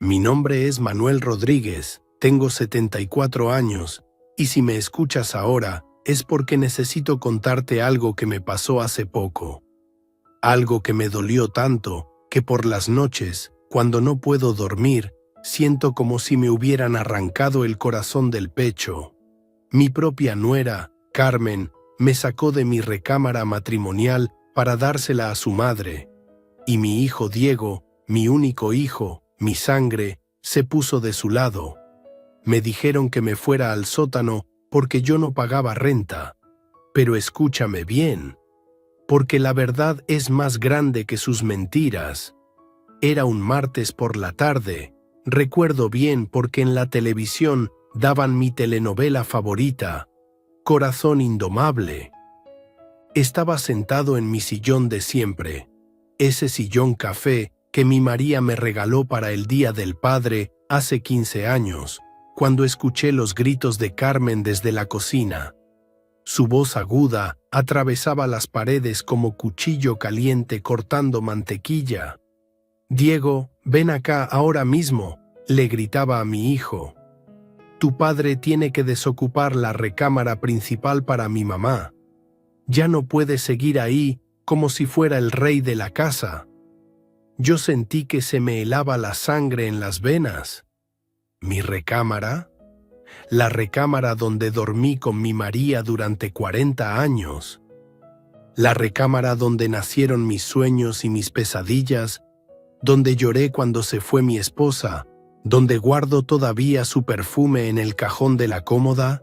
Mi nombre es Manuel Rodríguez, tengo 74 años, y si me escuchas ahora, es porque necesito contarte algo que me pasó hace poco. Algo que me dolió tanto, que por las noches, cuando no puedo dormir, siento como si me hubieran arrancado el corazón del pecho. Mi propia nuera, Carmen, me sacó de mi recámara matrimonial para dársela a su madre, y mi hijo Diego, mi único hijo, mi sangre, se puso de su lado. Me dijeron que me fuera al sótano porque yo no pagaba renta. Pero escúchame bien, porque la verdad es más grande que sus mentiras. Era un martes por la tarde. Recuerdo bien porque en la televisión daban mi telenovela favorita, Corazón Indomable. Estaba sentado en mi sillón de siempre, ese sillón café que mi María me regaló para el Día del Padre hace 15 años, cuando escuché los gritos de Carmen desde la cocina. Su voz aguda atravesaba las paredes como cuchillo caliente cortando mantequilla. «Diego, ven acá ahora mismo», le gritaba a mi hijo. «Tu padre tiene que desocupar la recámara principal para mi mamá. Ya no puede seguir ahí como si fuera el rey de la casa». Yo sentí que se me helaba la sangre en las venas. ¿Mi recámara? La recámara donde dormí con mi María durante 40 años. La recámara donde nacieron mis sueños y mis pesadillas, donde lloré cuando se fue mi esposa, donde guardo todavía su perfume en el cajón de la cómoda.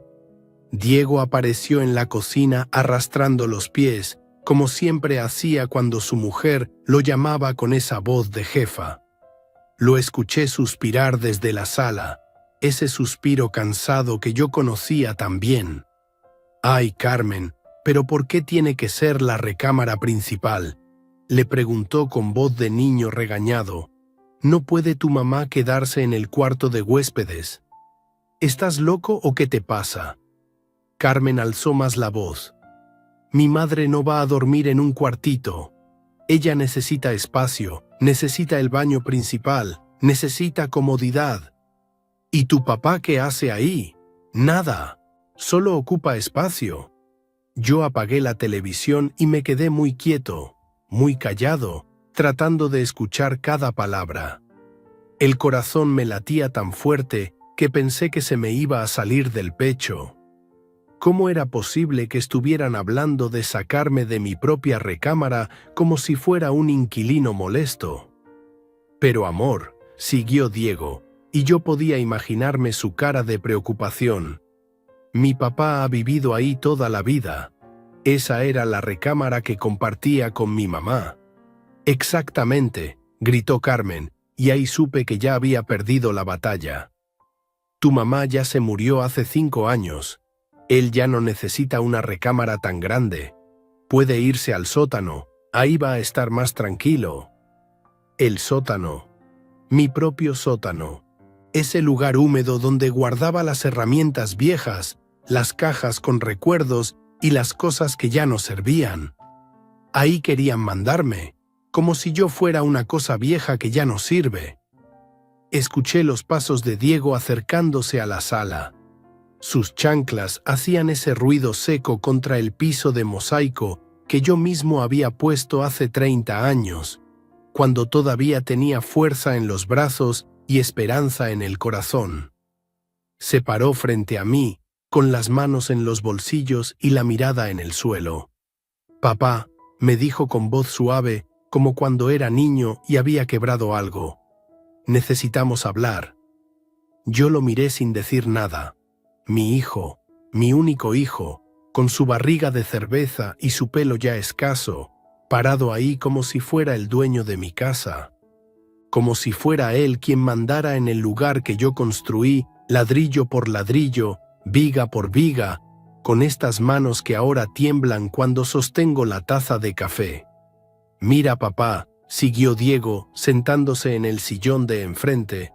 Diego apareció en la cocina arrastrando los pies, como siempre hacía cuando su mujer lo llamaba con esa voz de jefa. Lo escuché suspirar desde la sala, ese suspiro cansado que yo conocía tan bien. «Ay, Carmen, ¿pero por qué tiene que ser la recámara principal?», le preguntó con voz de niño regañado. «¿No puede tu mamá quedarse en el cuarto de huéspedes? ¿Estás loco o qué te pasa?». Carmen alzó más la voz. «Mi madre no va a dormir en un cuartito. Ella necesita espacio, necesita el baño principal, necesita comodidad. ¿Y tu papá qué hace ahí? Nada, solo ocupa espacio». Yo apagué la televisión y me quedé muy quieto, muy callado, tratando de escuchar cada palabra. El corazón me latía tan fuerte que pensé que se me iba a salir del pecho. ¿Cómo era posible que estuvieran hablando de sacarme de mi propia recámara como si fuera un inquilino molesto? «Pero amor», siguió Diego, y yo podía imaginarme su cara de preocupación. «Mi papá ha vivido ahí toda la vida. Esa era la recámara que compartía con mi mamá». «Exactamente», gritó Carmen, y ahí supe que ya había perdido la batalla. «Tu mamá ya se murió hace 5 años. Él ya no necesita una recámara tan grande. Puede irse al sótano, ahí va a estar más tranquilo». El sótano. Mi propio sótano. Ese lugar húmedo donde guardaba las herramientas viejas, las cajas con recuerdos y las cosas que ya no servían. Ahí querían mandarme, como si yo fuera una cosa vieja que ya no sirve. Escuché los pasos de Diego acercándose a la sala. Sus chanclas hacían ese ruido seco contra el piso de mosaico que yo mismo había puesto hace 30 años, cuando todavía tenía fuerza en los brazos y esperanza en el corazón. Se paró frente a mí, con las manos en los bolsillos y la mirada en el suelo. «Papá», me dijo con voz suave, como cuando era niño y había quebrado algo. «Necesitamos hablar». Yo lo miré sin decir nada. Mi hijo, mi único hijo, con su barriga de cerveza y su pelo ya escaso, parado ahí como si fuera el dueño de mi casa. Como si fuera él quien mandara en el lugar que yo construí, ladrillo por ladrillo, viga por viga, con estas manos que ahora tiemblan cuando sostengo la taza de café. «Mira, papá», siguió Diego, sentándose en el sillón de enfrente.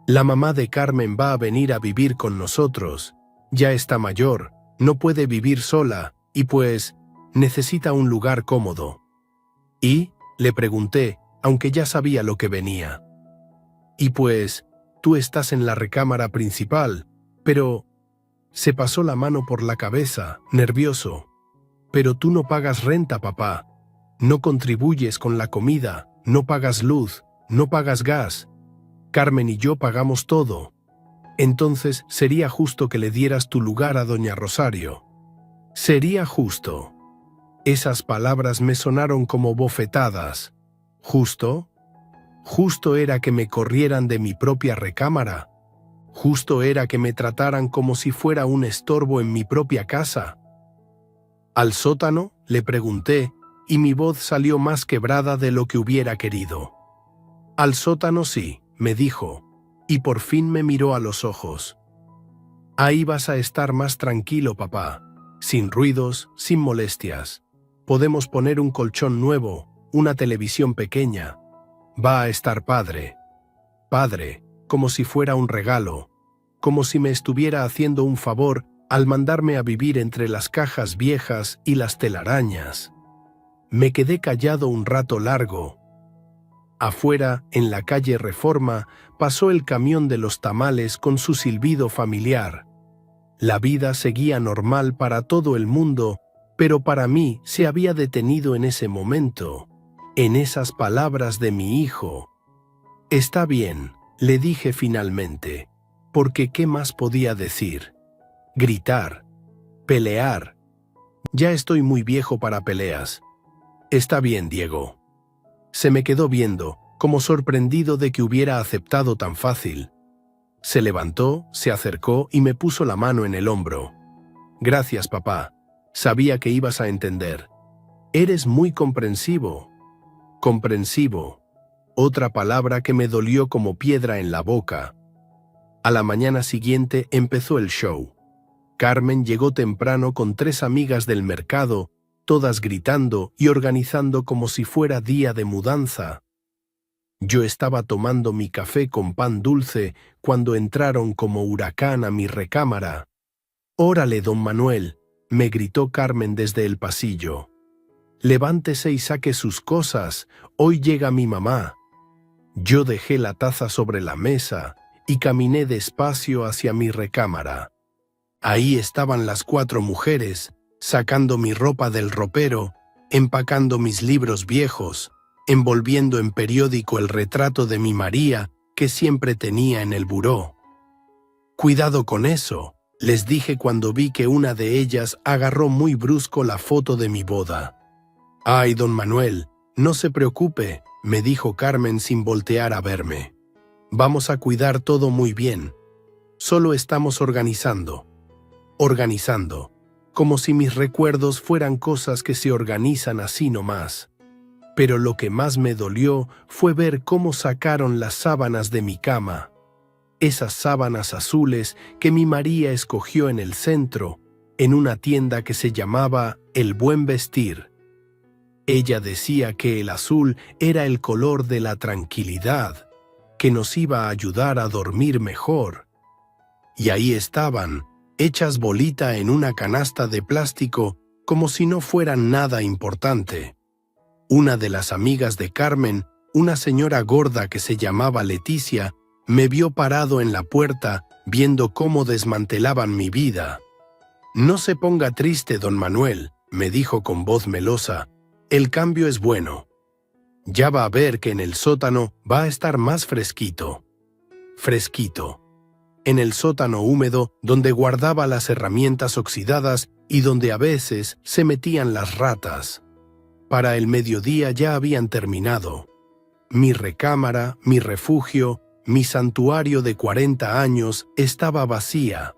«La mamá de Carmen va a venir a vivir con nosotros. Ya está mayor, no puede vivir sola, y pues, necesita un lugar cómodo». «¿Y?», le pregunté, aunque ya sabía lo que venía. Y pues, tú estás en la recámara principal, pero... Se pasó la mano por la cabeza, nervioso. Pero tú no pagas renta, papá. No contribuyes con la comida, no pagas luz, no pagas gas. Carmen y yo pagamos todo. Entonces sería justo que le dieras tu lugar a doña Rosario. Sería justo. Esas palabras me sonaron como bofetadas. ¿Justo? Justo era que me corrieran de mi propia recámara. Justo era que me trataran como si fuera un estorbo en mi propia casa. ¿Al sótano?, le pregunté, y mi voz salió más quebrada de lo que hubiera querido. Al sótano sí, me dijo, y por fin me miró a los ojos. Ahí vas a estar más tranquilo, papá, sin ruidos, sin molestias. Podemos poner un colchón nuevo, una televisión pequeña. Va a estar padre. Padre, como si fuera un regalo, como si me estuviera haciendo un favor al mandarme a vivir entre las cajas viejas y las telarañas. Me quedé callado un rato largo. Afuera, en la calle Reforma, pasó el camión de los tamales con su silbido familiar. La vida seguía normal para todo el mundo, pero para mí se había detenido en ese momento, en esas palabras de mi hijo. Está bien, le dije finalmente, porque ¿qué más podía decir? Gritar, pelear. Ya estoy muy viejo para peleas. Está bien, Diego. Se me quedó viendo, como sorprendido de que hubiera aceptado tan fácil. Se levantó, se acercó y me puso la mano en el hombro. Gracias, papá. Sabía que ibas a entender. Eres muy comprensivo. Comprensivo. Otra palabra que me dolió como piedra en la boca. A la mañana siguiente empezó el show. Carmen llegó temprano con 3 amigas del mercado, todas gritando y organizando como si fuera día de mudanza. Yo estaba tomando mi café con pan dulce cuando entraron como huracán a mi recámara. «Órale, don Manuel», me gritó Carmen desde el pasillo. «Levántese y saque sus cosas, hoy llega mi mamá». Yo dejé la taza sobre la mesa y caminé despacio hacia mi recámara. Ahí estaban las 4 mujeres, sacando mi ropa del ropero, empacando mis libros viejos, envolviendo en periódico el retrato de mi María que siempre tenía en el buró. «Cuidado con eso», les dije cuando vi que una de ellas agarró muy brusco la foto de mi boda. «Ay, don Manuel, no se preocupe», me dijo Carmen sin voltear a verme. «Vamos a cuidar todo muy bien. Solo estamos organizando, como si mis recuerdos fueran cosas que se organizan así nomás». Pero lo que más me dolió fue ver cómo sacaron las sábanas de mi cama. Esas sábanas azules que mi María escogió en el centro, en una tienda que se llamaba El Buen Vestir. Ella decía que el azul era el color de la tranquilidad, que nos iba a ayudar a dormir mejor. Y ahí estaban, hechas bolita en una canasta de plástico, como si no fueran nada importante. Una de las amigas de Carmen, una señora gorda que se llamaba Leticia, me vio parado en la puerta viendo cómo desmantelaban mi vida. «No se ponga triste, don Manuel», me dijo con voz melosa, «el cambio es bueno. Ya va a ver que en el sótano va a estar más fresquito». Fresquito. En el sótano húmedo donde guardaba las herramientas oxidadas y donde a veces se metían las ratas. Para el mediodía ya habían terminado. Mi recámara, mi refugio, mi santuario de 40 años estaba vacía.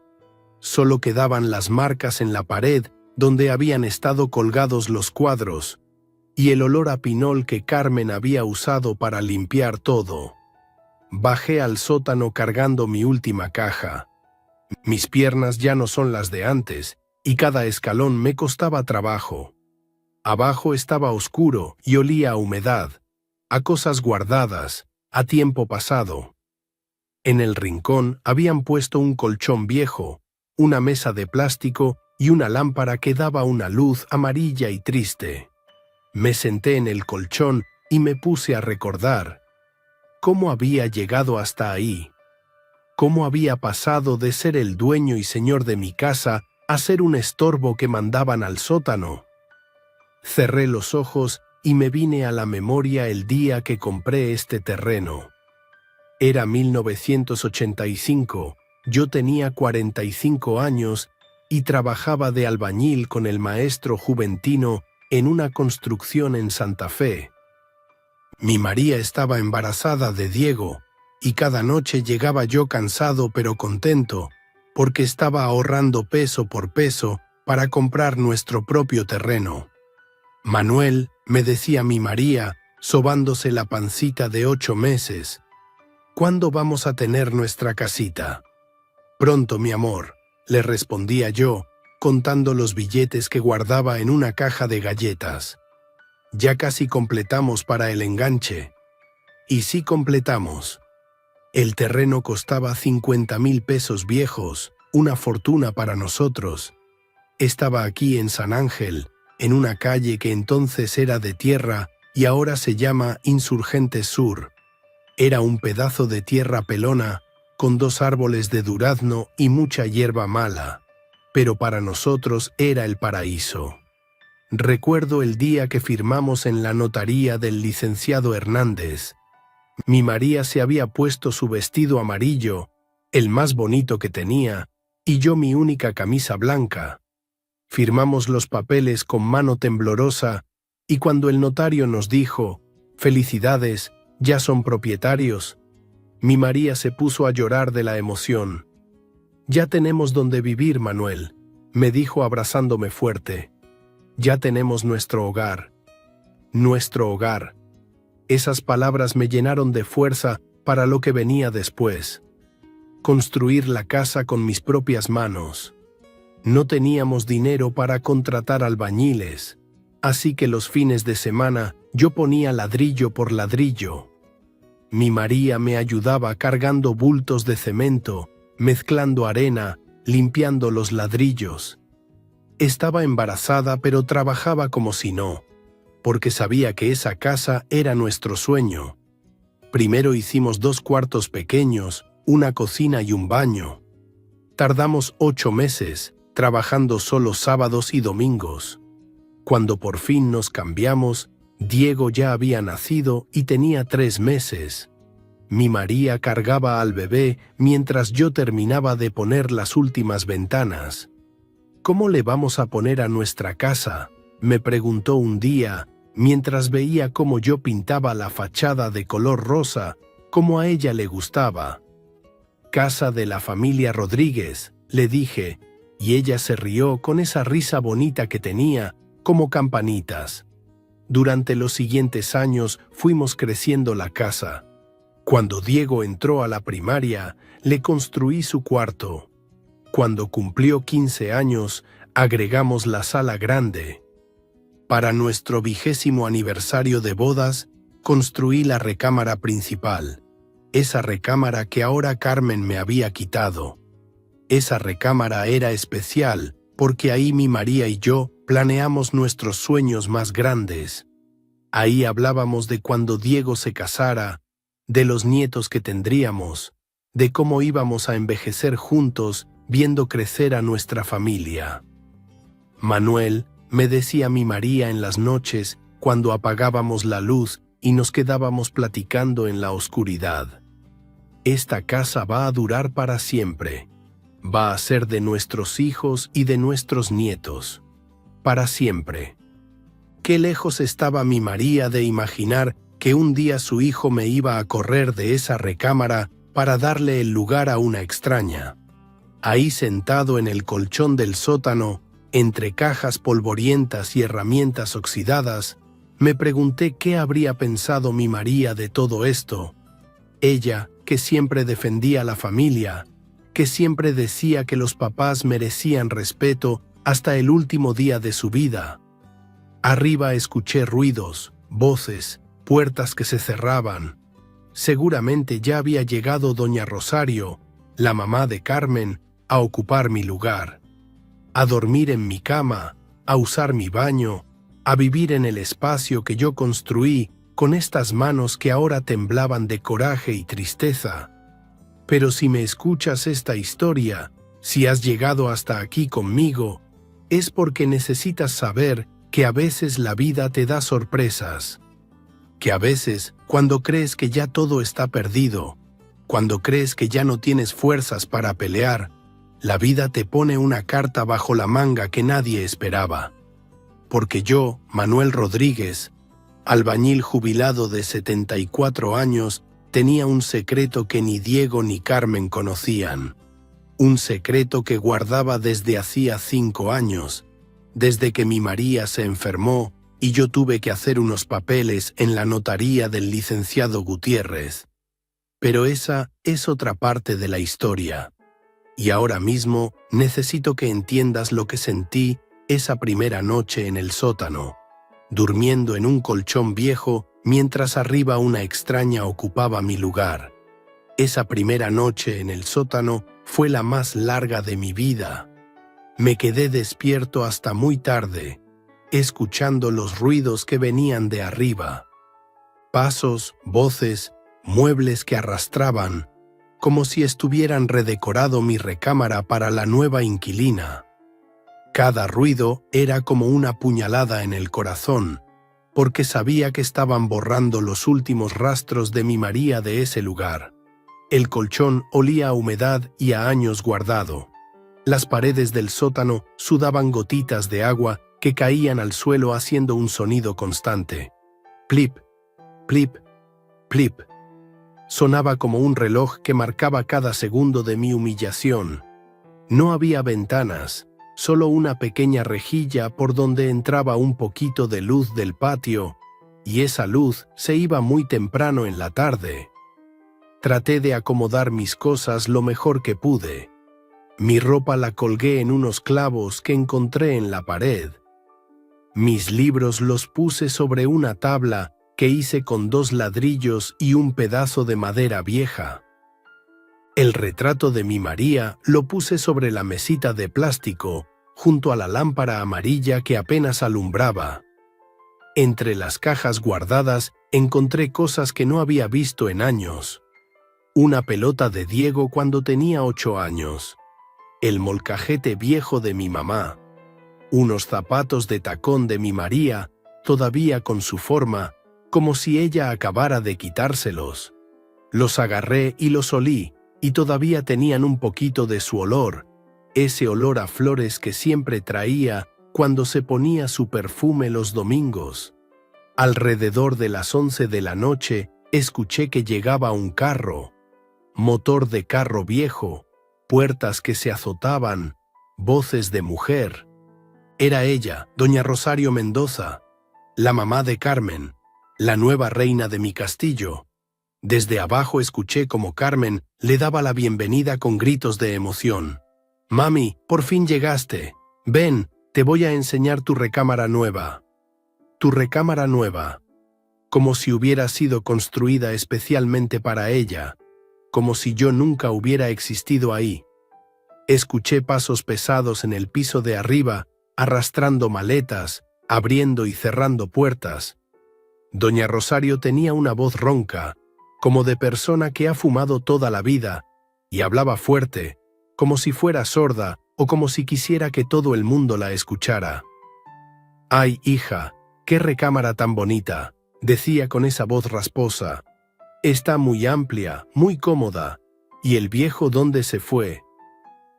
Solo quedaban las marcas en la pared donde habían estado colgados los cuadros y el olor a pinol que Carmen había usado para limpiar todo. Bajé al sótano cargando mi última caja. Mis piernas ya no son las de antes y cada escalón me costaba trabajo. Abajo estaba oscuro y olía a humedad, a cosas guardadas, a tiempo pasado. En el rincón habían puesto un colchón viejo, una mesa de plástico y una lámpara que daba una luz amarilla y triste. Me senté en el colchón y me puse a recordar. ¿Cómo había llegado hasta ahí? ¿Cómo había pasado de ser el dueño y señor de mi casa a ser un estorbo que mandaban al sótano? Cerré los ojos y me vine a la memoria el día que compré este terreno. Era 1985, yo tenía 45 años y trabajaba de albañil con el maestro Juventino en una construcción en Santa Fe. Mi María estaba embarazada de Diego y cada noche llegaba yo cansado pero contento porque estaba ahorrando peso por peso para comprar nuestro propio terreno. Manuel, me decía mi María, sobándose la pancita de 8 meses, ¿cuándo vamos a tener nuestra casita? Pronto, mi amor, le respondía yo, contando los billetes que guardaba en una caja de galletas. Ya casi completamos para el enganche. Y sí completamos. El terreno costaba 50,000 pesos viejos, una fortuna para nosotros. Estaba aquí en San Ángel, en una calle que entonces era de tierra y ahora se llama Insurgentes Sur. Era un pedazo de tierra pelona, con 2 árboles de durazno y mucha hierba mala, pero para nosotros era el paraíso. Recuerdo el día que firmamos en la notaría del licenciado Hernández. Mi María se había puesto su vestido amarillo, el más bonito que tenía, y yo mi única camisa blanca. Firmamos los papeles con mano temblorosa y cuando el notario nos dijo, «Felicidades, ya son propietarios», mi María se puso a llorar de la emoción. «Ya tenemos donde vivir, Manuel», me dijo abrazándome fuerte. «Ya tenemos nuestro hogar». Nuestro hogar. Esas palabras me llenaron de fuerza para lo que venía después. Construir la casa con mis propias manos. No teníamos dinero para contratar albañiles, así que los fines de semana yo ponía ladrillo por ladrillo. Mi María me ayudaba cargando bultos de cemento, mezclando arena, limpiando los ladrillos. Estaba embarazada, pero trabajaba como si no, porque sabía que esa casa era nuestro sueño. Primero hicimos 2 cuartos pequeños, una cocina y un baño. Tardamos 8 meses, trabajando solo sábados y domingos. Cuando por fin nos cambiamos, Diego ya había nacido y tenía 3 meses. Mi María cargaba al bebé mientras yo terminaba de poner las últimas ventanas. «¿Cómo le vamos a poner a nuestra casa?», me preguntó un día, mientras veía cómo yo pintaba la fachada de color rosa, como a ella le gustaba. «Casa de la familia Rodríguez», le dije, y ella se rió con esa risa bonita que tenía, como campanitas. Durante los siguientes años fuimos creciendo la casa. Cuando Diego entró a la primaria, le construí su cuarto. Cuando cumplió 15 años, agregamos la sala grande. Para nuestro 20º aniversario de bodas, construí la recámara principal, esa recámara que ahora Carmen me había quitado. Esa recámara era especial porque ahí mi María y yo planeamos nuestros sueños más grandes. Ahí hablábamos de cuando Diego se casara, de los nietos que tendríamos, de cómo íbamos a envejecer juntos viendo crecer a nuestra familia. «Manuel», me decía mi María en las noches cuando apagábamos la luz y nos quedábamos platicando en la oscuridad. «Esta casa va a durar para siempre. Va a ser de nuestros hijos y de nuestros nietos. Para siempre». Qué lejos estaba mi María de imaginar que un día su hijo me iba a correr de esa recámara para darle el lugar a una extraña. Ahí sentado en el colchón del sótano, entre cajas polvorientas y herramientas oxidadas, me pregunté qué habría pensado mi María de todo esto. Ella, que siempre defendía a la familia, que siempre decía que los papás merecían respeto hasta el último día de su vida. Arriba escuché ruidos, voces, puertas que se cerraban. Seguramente ya había llegado doña Rosario, la mamá de Carmen, a ocupar mi lugar, a dormir en mi cama, a usar mi baño, a vivir en el espacio que yo construí con estas manos que ahora temblaban de coraje y tristeza. Pero si me escuchas esta historia, si has llegado hasta aquí conmigo, es porque necesitas saber que a veces la vida te da sorpresas. Que a veces, cuando crees que ya todo está perdido, cuando crees que ya no tienes fuerzas para pelear, la vida te pone una carta bajo la manga que nadie esperaba. Porque yo, Manuel Rodríguez, albañil jubilado de 74 años, tenía un secreto que ni Diego ni Carmen conocían. Un secreto que guardaba desde hacía 5 años, desde que mi María se enfermó y yo tuve que hacer unos papeles en la notaría del licenciado Gutiérrez. Pero esa es otra parte de la historia. Y ahora mismo necesito que entiendas lo que sentí esa primera noche en el sótano, durmiendo en un colchón viejo mientras arriba una extraña ocupaba mi lugar. Esa primera noche en el sótano fue la más larga de mi vida. Me quedé despierto hasta muy tarde, escuchando los ruidos que venían de arriba. Pasos, voces, muebles que arrastraban, como si estuvieran redecorado mi recámara para la nueva inquilina. Cada ruido era como una puñalada en el corazón, porque sabía que estaban borrando los últimos rastros de mi María de ese lugar. El colchón olía a humedad y a años guardado. Las paredes del sótano sudaban gotitas de agua que caían al suelo haciendo un sonido constante. Plip, plip, plip. Sonaba como un reloj que marcaba cada segundo de mi humillación. No había ventanas, solo una pequeña rejilla por donde entraba un poquito de luz del patio, y esa luz se iba muy temprano en la tarde. Traté de acomodar mis cosas lo mejor que pude. Mi ropa la colgué en unos clavos que encontré en la pared. Mis libros los puse sobre una tabla que hice con 2 ladrillos y un pedazo de madera vieja. El retrato de mi María lo puse sobre la mesita de plástico, junto a la lámpara amarilla que apenas alumbraba. Entre las cajas guardadas encontré cosas que no había visto en años. Una pelota de Diego cuando tenía 8 años. El molcajete viejo de mi mamá. Unos zapatos de tacón de mi María, todavía con su forma, como si ella acabara de quitárselos. Los agarré y los olí, y todavía tenían un poquito de su olor, ese olor a flores que siempre traía cuando se ponía su perfume los domingos. Alrededor de las 11 de la noche escuché que llegaba un carro, motor de carro viejo, puertas que se azotaban, voces de mujer. Era ella, doña Rosario Mendoza, la mamá de Carmen, la nueva reina de mi castillo. Desde abajo escuché como Carmen le daba la bienvenida con gritos de emoción. «Mami, por fin llegaste. Ven, te voy a enseñar tu recámara nueva». Tu recámara nueva. Como si hubiera sido construida especialmente para ella, como si yo nunca hubiera existido ahí. Escuché pasos pesados en el piso de arriba, arrastrando maletas, abriendo y cerrando puertas. Doña Rosario tenía una voz ronca, como de persona que ha fumado toda la vida, y hablaba fuerte, como si fuera sorda o como si quisiera que todo el mundo la escuchara. «Ay, hija, qué recámara tan bonita», decía con esa voz rasposa. «Está muy amplia, muy cómoda. ¿Y el viejo dónde se fue?»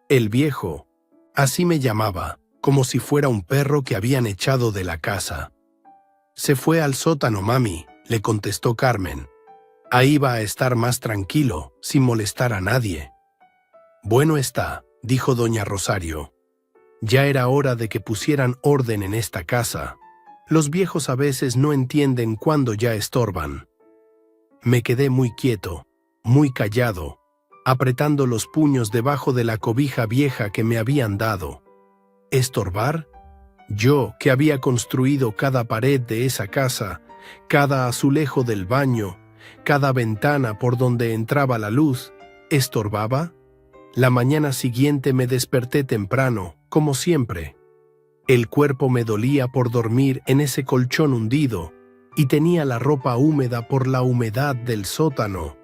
El viejo, así me llamaba, como si fuera un perro que habían echado de la casa. «Se fue al sótano, mami», le contestó Carmen. «Ahí va a estar más tranquilo, sin molestar a nadie». «Bueno está», dijo doña Rosario. «Ya era hora de que pusieran orden en esta casa. Los viejos a veces no entienden cuándo ya estorban». Me quedé muy quieto, muy callado, apretando los puños debajo de la cobija vieja que me habían dado. ¿Estorbar? Yo, que había construido cada pared de esa casa, cada azulejo del baño, cada ventana por donde entraba la luz, ¿estorbaba? La mañana siguiente me desperté temprano, como siempre. El cuerpo me dolía por dormir en ese colchón hundido, y tenía la ropa húmeda por la humedad del sótano.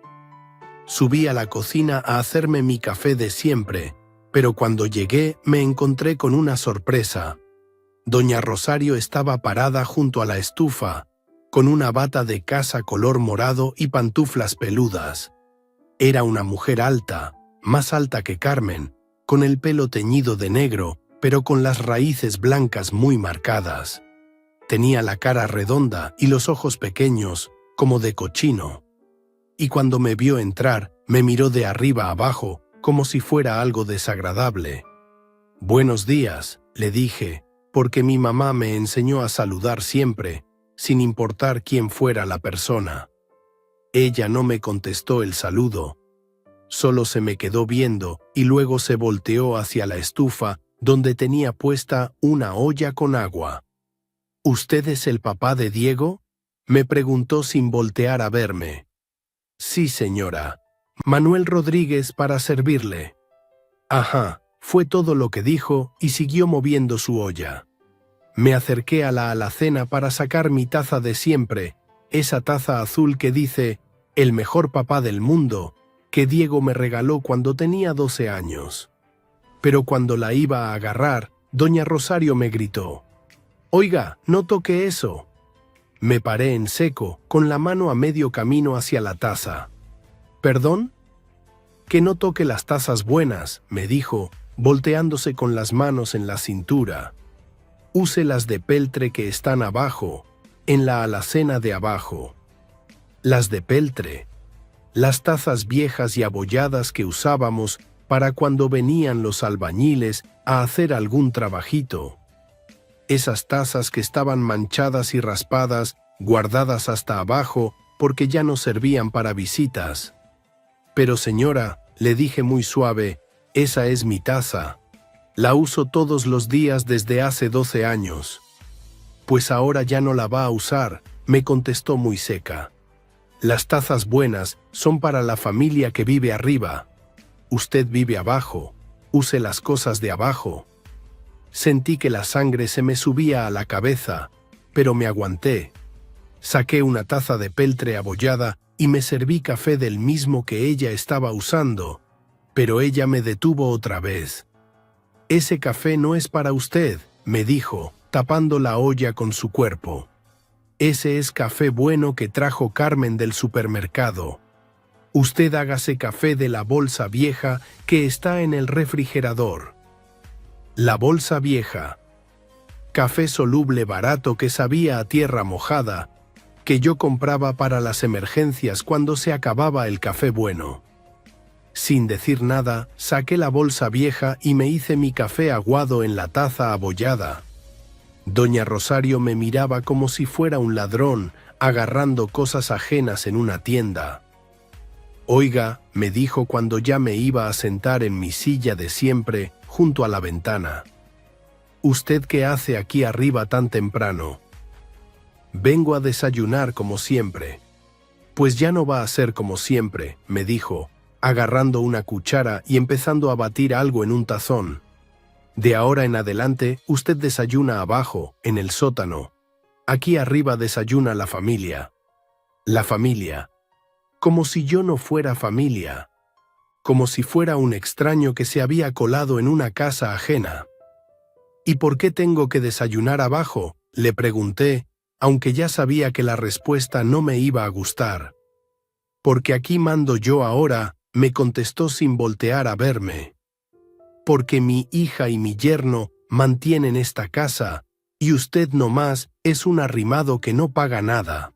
Subí a la cocina a hacerme mi café de siempre, pero cuando llegué me encontré con una sorpresa. Doña Rosario estaba parada junto a la estufa, con una bata de casa color morado y pantuflas peludas. Era una mujer alta, más alta que Carmen, con el pelo teñido de negro, pero con las raíces blancas muy marcadas. Tenía la cara redonda y los ojos pequeños, como de cochino. Y cuando me vio entrar, me miró de arriba abajo, como si fuera algo desagradable. «Buenos días», le dije, porque mi mamá me enseñó a saludar siempre, sin importar quién fuera la persona. Ella no me contestó el saludo. Solo se me quedó viendo y luego se volteó hacia la estufa, donde tenía puesta una olla con agua. «¿Usted es el papá de Diego?», me preguntó sin voltear a verme. «Sí, señora. Manuel Rodríguez para servirle». «Ajá», fue todo lo que dijo y siguió moviendo su olla. Me acerqué a la alacena para sacar mi taza de siempre, esa taza azul que dice «El mejor papá del mundo», que Diego me regaló cuando tenía 12 años. Pero cuando la iba a agarrar, doña Rosario me gritó: «Oiga, no toque eso». Me paré en seco, con la mano a medio camino hacia la taza. «¿Perdón?» «Que no toque las tazas buenas», me dijo, volteándose con las manos en la cintura. «Use las de peltre que están abajo, en la alacena de abajo». Las de peltre. Las tazas viejas y abolladas que usábamos para cuando venían los albañiles a hacer algún trabajito. Esas tazas que estaban manchadas y raspadas, guardadas hasta abajo porque ya no servían para visitas. «Pero señora», le dije muy suave, «esa es mi taza. La uso todos los días desde hace 12 años». «Pues ahora ya no la va a usar», me contestó muy seca. «Las tazas buenas son para la familia que vive arriba. Usted vive abajo, use las cosas de abajo». Sentí que la sangre se me subía a la cabeza, pero me aguanté. Saqué una taza de peltre abollada y me serví café del mismo que ella estaba usando, pero ella me detuvo otra vez. «Ese café no es para usted», me dijo, tapando la olla con su cuerpo. «Ese es café bueno que trajo Carmen del supermercado. Usted hágase café de la bolsa vieja que está en el refrigerador». La bolsa vieja. Café soluble barato que sabía a tierra mojada, que yo compraba para las emergencias cuando se acababa el café bueno. Sin decir nada, saqué la bolsa vieja y me hice mi café aguado en la taza abollada. Doña Rosario me miraba como si fuera un ladrón, agarrando cosas ajenas en una tienda. «Oiga», me dijo cuando ya me iba a sentar en mi silla de siempre, junto a la ventana. «¿Usted qué hace aquí arriba tan temprano?» «Vengo a desayunar como siempre». «Pues ya no va a ser como siempre», me dijo, agarrando una cuchara y empezando a batir algo en un tazón. «De ahora en adelante, usted desayuna abajo, en el sótano. Aquí arriba desayuna la familia». La familia. Como si yo no fuera familia. Como si fuera un extraño que se había colado en una casa ajena. «¿Y por qué tengo que desayunar abajo?», le pregunté, aunque ya sabía que la respuesta no me iba a gustar. «Porque aquí mando yo ahora», me contestó sin voltear a verme. «Porque mi hija y mi yerno mantienen esta casa, y usted nomás es un arrimado que no paga nada».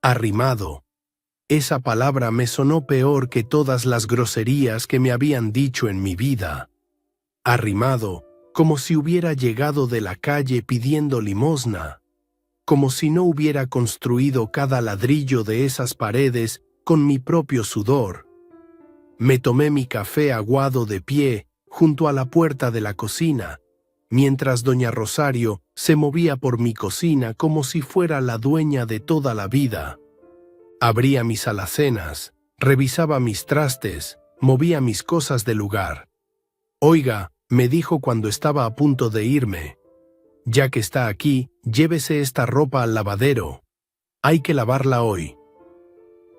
Arrimado. Esa palabra me sonó peor que todas las groserías que me habían dicho en mi vida. Arrimado, como si hubiera llegado de la calle pidiendo limosna, como si no hubiera construido cada ladrillo de esas paredes con mi propio sudor. Me tomé mi café aguado de pie junto a la puerta de la cocina, mientras doña Rosario se movía por mi cocina como si fuera la dueña de toda la vida. Abría mis alacenas, revisaba mis trastes, movía mis cosas de lugar. «Oiga», me dijo cuando estaba a punto de irme, «ya que está aquí, llévese esta ropa al lavadero». Hay que lavarla hoy.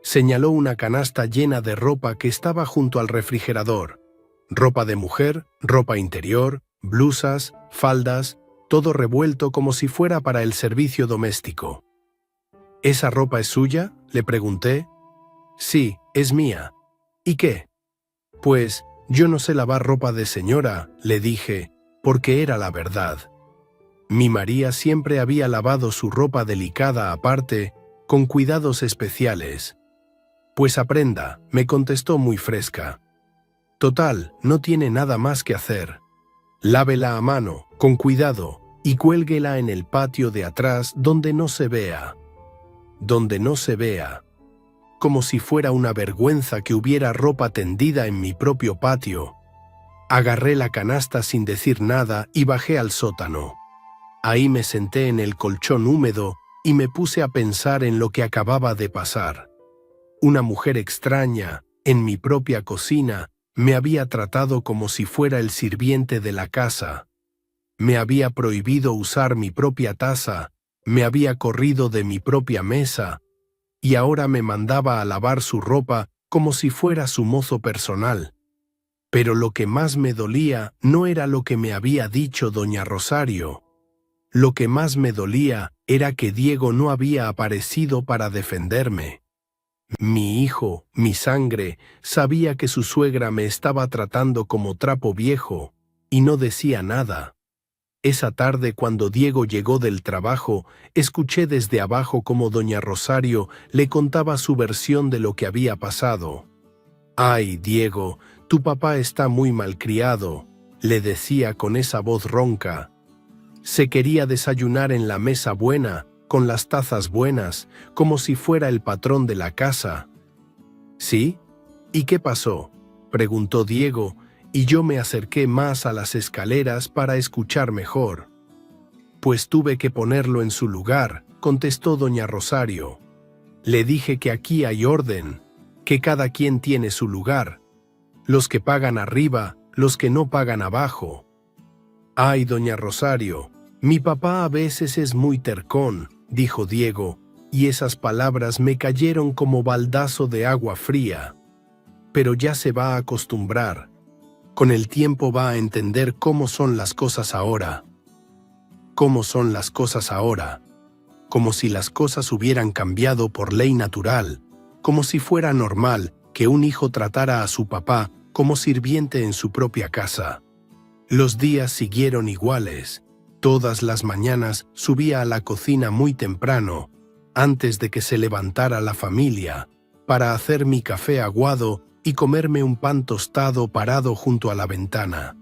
Señaló una canasta llena de ropa que estaba junto al refrigerador. Ropa de mujer, ropa interior, blusas, faldas, todo revuelto como si fuera para el servicio doméstico. ¿Esa ropa es suya?, le pregunté. Sí, es mía. ¿Y qué? Pues, yo no sé lavar ropa de señora, le dije, porque era la verdad. Mi María siempre había lavado su ropa delicada aparte, con cuidados especiales. Pues aprenda, me contestó muy fresca. Total, no tiene nada más que hacer. Lávela a mano, con cuidado, y cuélguela en el patio de atrás donde no se vea. Donde no se vea. Como si fuera una vergüenza que hubiera ropa tendida en mi propio patio. Agarré la canasta sin decir nada y bajé al sótano. Ahí me senté en el colchón húmedo y me puse a pensar en lo que acababa de pasar. Una mujer extraña, en mi propia cocina, me había tratado como si fuera el sirviente de la casa. Me había prohibido usar mi propia taza, me había corrido de mi propia mesa, y ahora me mandaba a lavar su ropa como si fuera su mozo personal. Pero lo que más me dolía no era lo que me había dicho doña Rosario. Lo que más me dolía era que Diego no había aparecido para defenderme. Mi hijo, mi sangre, sabía que su suegra me estaba tratando como trapo viejo, y no decía nada. Esa tarde, cuando Diego llegó del trabajo, escuché desde abajo cómo doña Rosario le contaba su versión de lo que había pasado. «Ay, Diego, tu papá está muy malcriado», le decía con esa voz ronca. Se quería desayunar en la mesa buena, con las tazas buenas, como si fuera el patrón de la casa. ¿Sí? ¿Y qué pasó?, preguntó Diego, y yo me acerqué más a las escaleras para escuchar mejor. Pues tuve que ponerlo en su lugar, contestó doña Rosario. Le dije que aquí hay orden, que cada quien tiene su lugar, los que pagan arriba, los que no pagan abajo. Ay, doña Rosario, mi papá a veces es muy tercón, dijo Diego, y esas palabras me cayeron como baldazo de agua fría. Pero ya se va a acostumbrar. Con el tiempo va a entender cómo son las cosas ahora. ¿Cómo son las cosas ahora? Como si las cosas hubieran cambiado por ley natural, como si fuera normal que un hijo tratara a su papá como sirviente en su propia casa. Los días siguieron iguales. Todas las mañanas subía a la cocina muy temprano, antes de que se levantara la familia, para hacer mi café aguado y comerme un pan tostado parado junto a la ventana.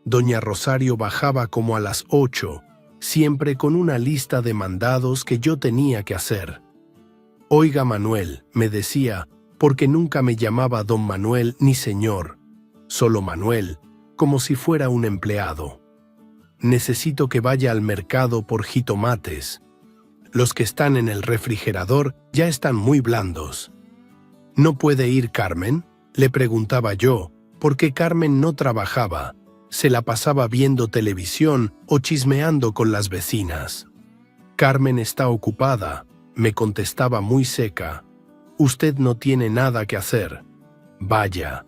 Doña Rosario bajaba como a las 8, siempre con una lista de mandados que yo tenía que hacer. «Oiga, Manuel», me decía, porque nunca me llamaba don Manuel ni señor, solo Manuel, como si fuera un empleado. «Necesito que vaya al mercado por jitomates. Los que están en el refrigerador ya están muy blandos». «¿No puede ir Carmen?», le preguntaba yo, porque Carmen no trabajaba, se la pasaba viendo televisión o chismeando con las vecinas. «Carmen está ocupada», me contestaba muy seca. «Usted no tiene nada que hacer. Vaya».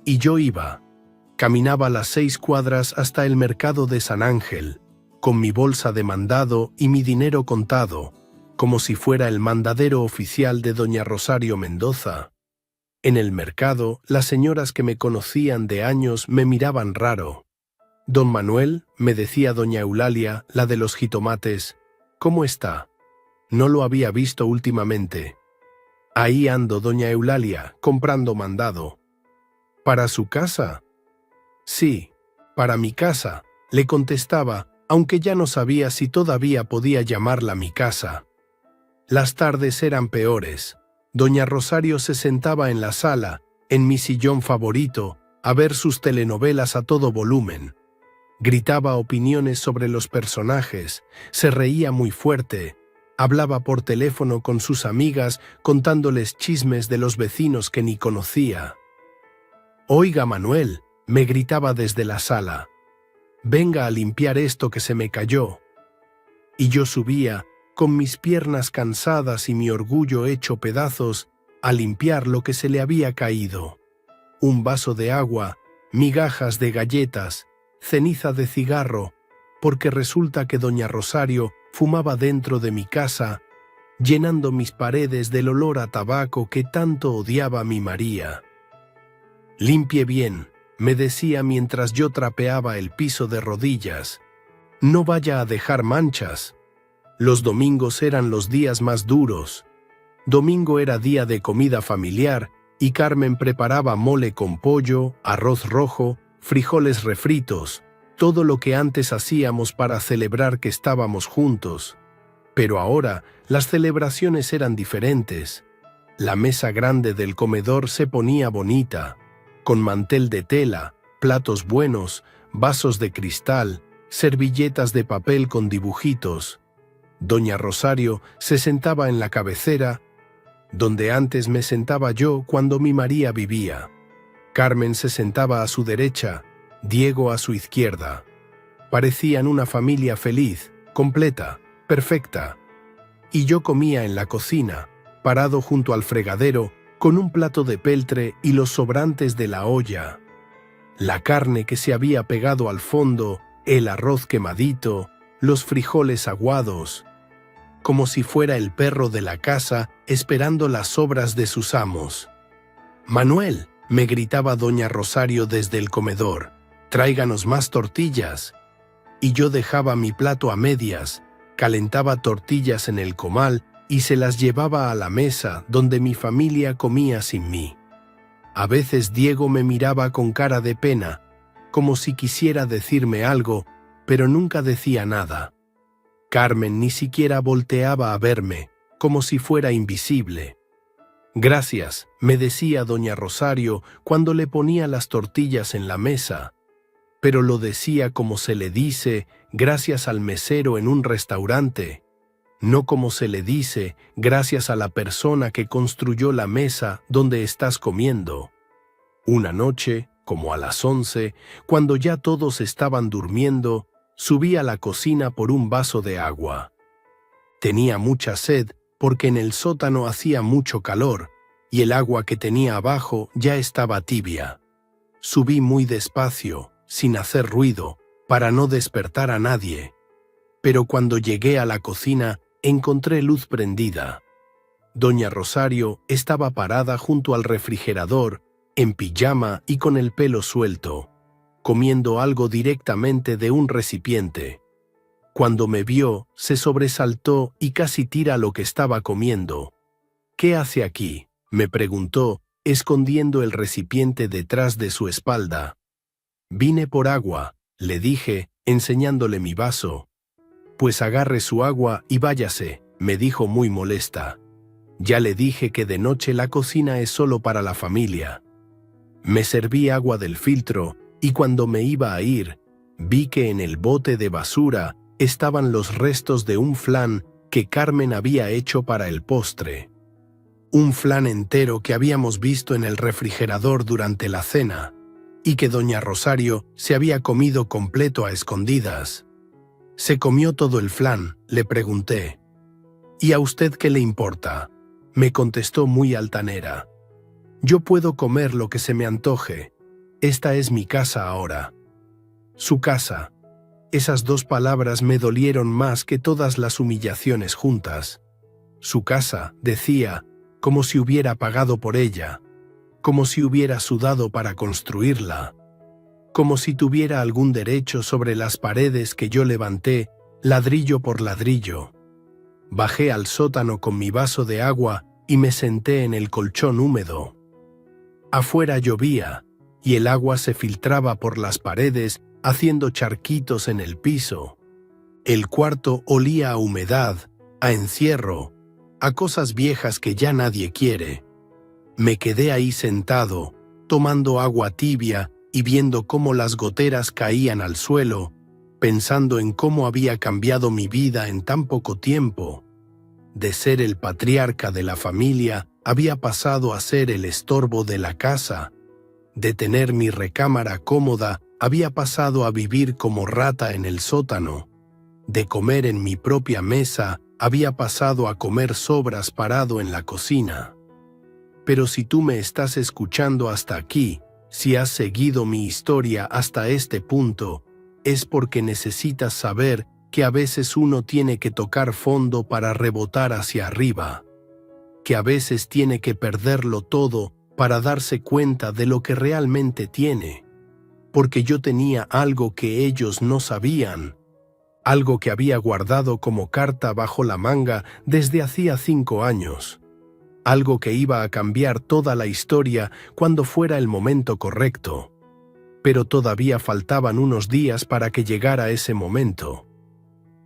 Y yo iba. Caminaba las 6 cuadras hasta el mercado de San Ángel, con mi bolsa de mandado y mi dinero contado, como si fuera el mandadero oficial de doña Rosario Mendoza. En el mercado, las señoras que me conocían de años me miraban raro. «Don Manuel», me decía doña Eulalia, la de los jitomates, «¿cómo está? No lo había visto últimamente». «Ahí ando, doña Eulalia, comprando mandado». «¿Para su casa?». «Sí, para mi casa», le contestaba, aunque ya no sabía si todavía podía llamarla mi casa. Las tardes eran peores. Doña Rosario se sentaba en la sala, en mi sillón favorito, a ver sus telenovelas a todo volumen. Gritaba opiniones sobre los personajes, se reía muy fuerte, hablaba por teléfono con sus amigas contándoles chismes de los vecinos que ni conocía. «Oiga, Manuel», me gritaba desde la sala, «venga a limpiar esto que se me cayó». Y yo subía con mis piernas cansadas y mi orgullo hecho pedazos, a limpiar lo que se le había caído. Un vaso de agua, migajas de galletas, ceniza de cigarro, porque resulta que doña Rosario fumaba dentro de mi casa, llenando mis paredes del olor a tabaco que tanto odiaba mi María. «Limpie bien», me decía mientras yo trapeaba el piso de rodillas. «No vaya a dejar manchas». Los domingos eran los días más duros. Domingo era día de comida familiar y Carmen preparaba mole con pollo, arroz rojo, frijoles refritos, todo lo que antes hacíamos para celebrar que estábamos juntos. Pero ahora las celebraciones eran diferentes. La mesa grande del comedor se ponía bonita, con mantel de tela, platos buenos, vasos de cristal, servilletas de papel con dibujitos. Doña Rosario se sentaba en la cabecera, donde antes me sentaba yo cuando mi María vivía. Carmen se sentaba a su derecha, Diego a su izquierda. Parecían una familia feliz, completa, perfecta. Y yo comía en la cocina, parado junto al fregadero, con un plato de peltre y los sobrantes de la olla. La carne que se había pegado al fondo, el arroz quemadito, los frijoles aguados, como si fuera el perro de la casa esperando las sobras de sus amos. «Manuel», me gritaba doña Rosario desde el comedor, «tráiganos más tortillas». Y yo dejaba mi plato a medias, calentaba tortillas en el comal y se las llevaba a la mesa donde mi familia comía sin mí. A veces Diego me miraba con cara de pena, como si quisiera decirme algo, pero nunca decía nada. Carmen ni siquiera volteaba a verme, como si fuera invisible. «Gracias», me decía doña Rosario cuando le ponía las tortillas en la mesa, pero lo decía como se le dice gracias al mesero en un restaurante, no como se le dice gracias a la persona que construyó la mesa donde estás comiendo. Una noche, como a las 11, cuando ya todos estaban durmiendo, subí a la cocina por un vaso de agua. Tenía mucha sed porque en el sótano hacía mucho calor y el agua que tenía abajo ya estaba tibia. Subí muy despacio, sin hacer ruido, para no despertar a nadie. Pero cuando llegué a la cocina, encontré luz prendida. Doña Rosario estaba parada junto al refrigerador, en pijama y con el pelo suelto, comiendo algo directamente de un recipiente. Cuando me vio, se sobresaltó y casi tira lo que estaba comiendo. «¿Qué hace aquí?», me preguntó, escondiendo el recipiente detrás de su espalda. «Vine por agua», le dije, enseñándole mi vaso. «Pues agarre su agua y váyase», me dijo muy molesta. «Ya le dije que de noche la cocina es solo para la familia». Me serví agua del filtro y cuando me iba a ir, vi que en el bote de basura estaban los restos de un flan que Carmen había hecho para el postre. Un flan entero que habíamos visto en el refrigerador durante la cena y que doña Rosario se había comido completo a escondidas. «¿Se comió todo el flan?», le pregunté. «¿Y a usted qué le importa?», me contestó muy altanera. «Yo puedo comer lo que se me antoje. Esta es mi casa ahora». Su casa. Esas dos palabras me dolieron más que todas las humillaciones juntas. Su casa, decía, como si hubiera pagado por ella, como si hubiera sudado para construirla, como si tuviera algún derecho sobre las paredes que yo levanté, ladrillo por ladrillo. Bajé al sótano con mi vaso de agua y me senté en el colchón húmedo. Afuera llovía, y el agua se filtraba por las paredes haciendo charquitos en el piso. El cuarto olía a humedad, a encierro, a cosas viejas que ya nadie quiere. Me quedé ahí sentado, tomando agua tibia y viendo cómo las goteras caían al suelo, pensando en cómo había cambiado mi vida en tan poco tiempo. De ser el patriarca de la familia, había pasado a ser el estorbo de la casa. De tener mi recámara cómoda, había pasado a vivir como rata en el sótano. De comer en mi propia mesa, Había pasado a comer sobras parado en la cocina. Pero si tú me estás escuchando hasta aquí, si has seguido mi historia hasta este punto, es porque necesitas saber que a veces uno tiene que tocar fondo para rebotar hacia arriba, que a veces tiene que perderlo todo para darse cuenta de lo que realmente tiene, porque yo tenía algo que ellos no sabían, algo que había guardado como carta bajo la manga desde hacía 5 años, algo que iba a cambiar toda la historia cuando fuera el momento correcto. Pero todavía faltaban unos días para que llegara ese momento.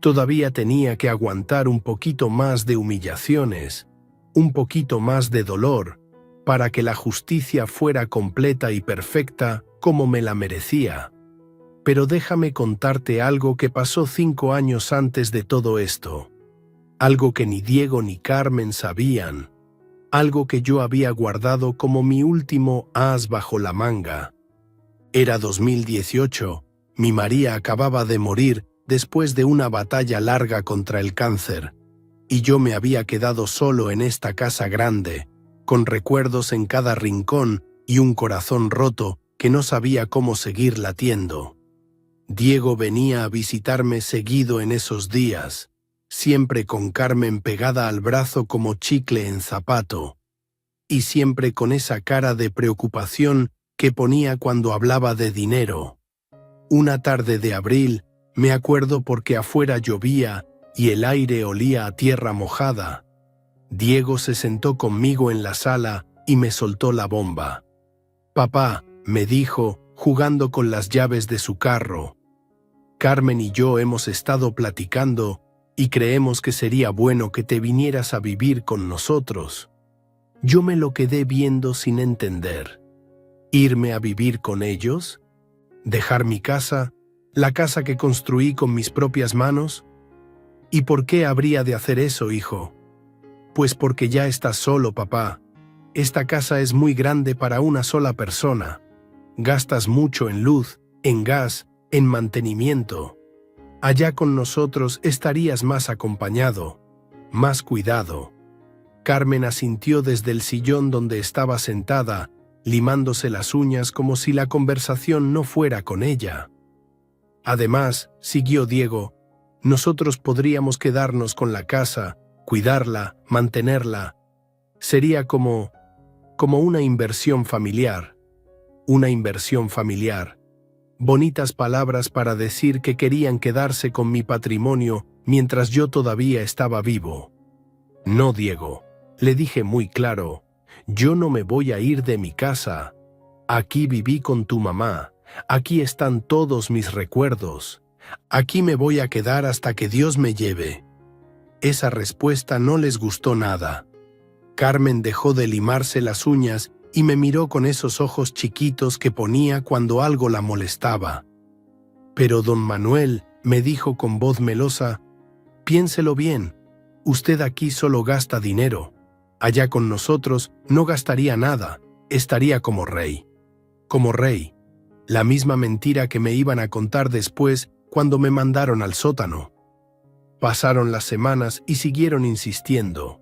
Todavía tenía que aguantar un poquito más de humillaciones, un poquito más de dolor, para que la justicia fuera completa y perfecta como me la merecía. Pero déjame contarte algo que pasó 5 años antes de todo esto. Algo que ni Diego ni Carmen sabían. Algo que yo había guardado como mi último as bajo la manga. Era 2018, mi María acababa de morir después de una batalla larga contra el cáncer, y yo me había quedado solo en esta casa grande, con recuerdos en cada rincón y un corazón roto que no sabía cómo seguir latiendo. Diego venía a visitarme seguido en esos días, siempre con Carmen pegada al brazo como chicle en zapato, y siempre con esa cara de preocupación que ponía cuando hablaba de dinero. Una tarde de abril, me acuerdo porque afuera llovía y el aire olía a tierra mojada. Diego se sentó conmigo en la sala y me soltó la bomba. «Papá», me dijo, jugando con las llaves de su carro. «Carmen y yo hemos estado platicando y creemos que sería bueno que te vinieras a vivir con nosotros». Yo me lo quedé viendo sin entender. ¿Irme a vivir con ellos? ¿Dejar mi casa, la casa que construí con mis propias manos? ¿Y por qué habría de hacer eso, hijo? Pues porque ya estás solo, papá. Esta casa es muy grande para una sola persona. Gastas mucho en luz, en gas, en mantenimiento. Allá con nosotros estarías más acompañado, más cuidado. Carmen asintió desde el sillón donde estaba sentada, limándose las uñas como si la conversación no fuera con ella. Además, siguió Diego, nosotros podríamos quedarnos con la casa, cuidarla, mantenerla. Sería como una inversión familiar. Una inversión familiar. Bonitas palabras para decir que querían quedarse con mi patrimonio mientras yo todavía estaba vivo. No, Diego, le dije muy claro, yo no me voy a ir de mi casa. Aquí viví con tu mamá, aquí están todos mis recuerdos. Aquí me voy a quedar hasta que Dios me lleve. Esa respuesta no les gustó nada. Carmen dejó de limarse las uñas y me miró con esos ojos chiquitos que ponía cuando algo la molestaba. Pero don Manuel me dijo con voz melosa, piénselo bien, usted aquí solo gasta dinero. Allá con nosotros no gastaría nada, estaría como rey. Como rey. La misma mentira que me iban a contar después cuando me mandaron al sótano. Pasaron las semanas y siguieron insistiendo.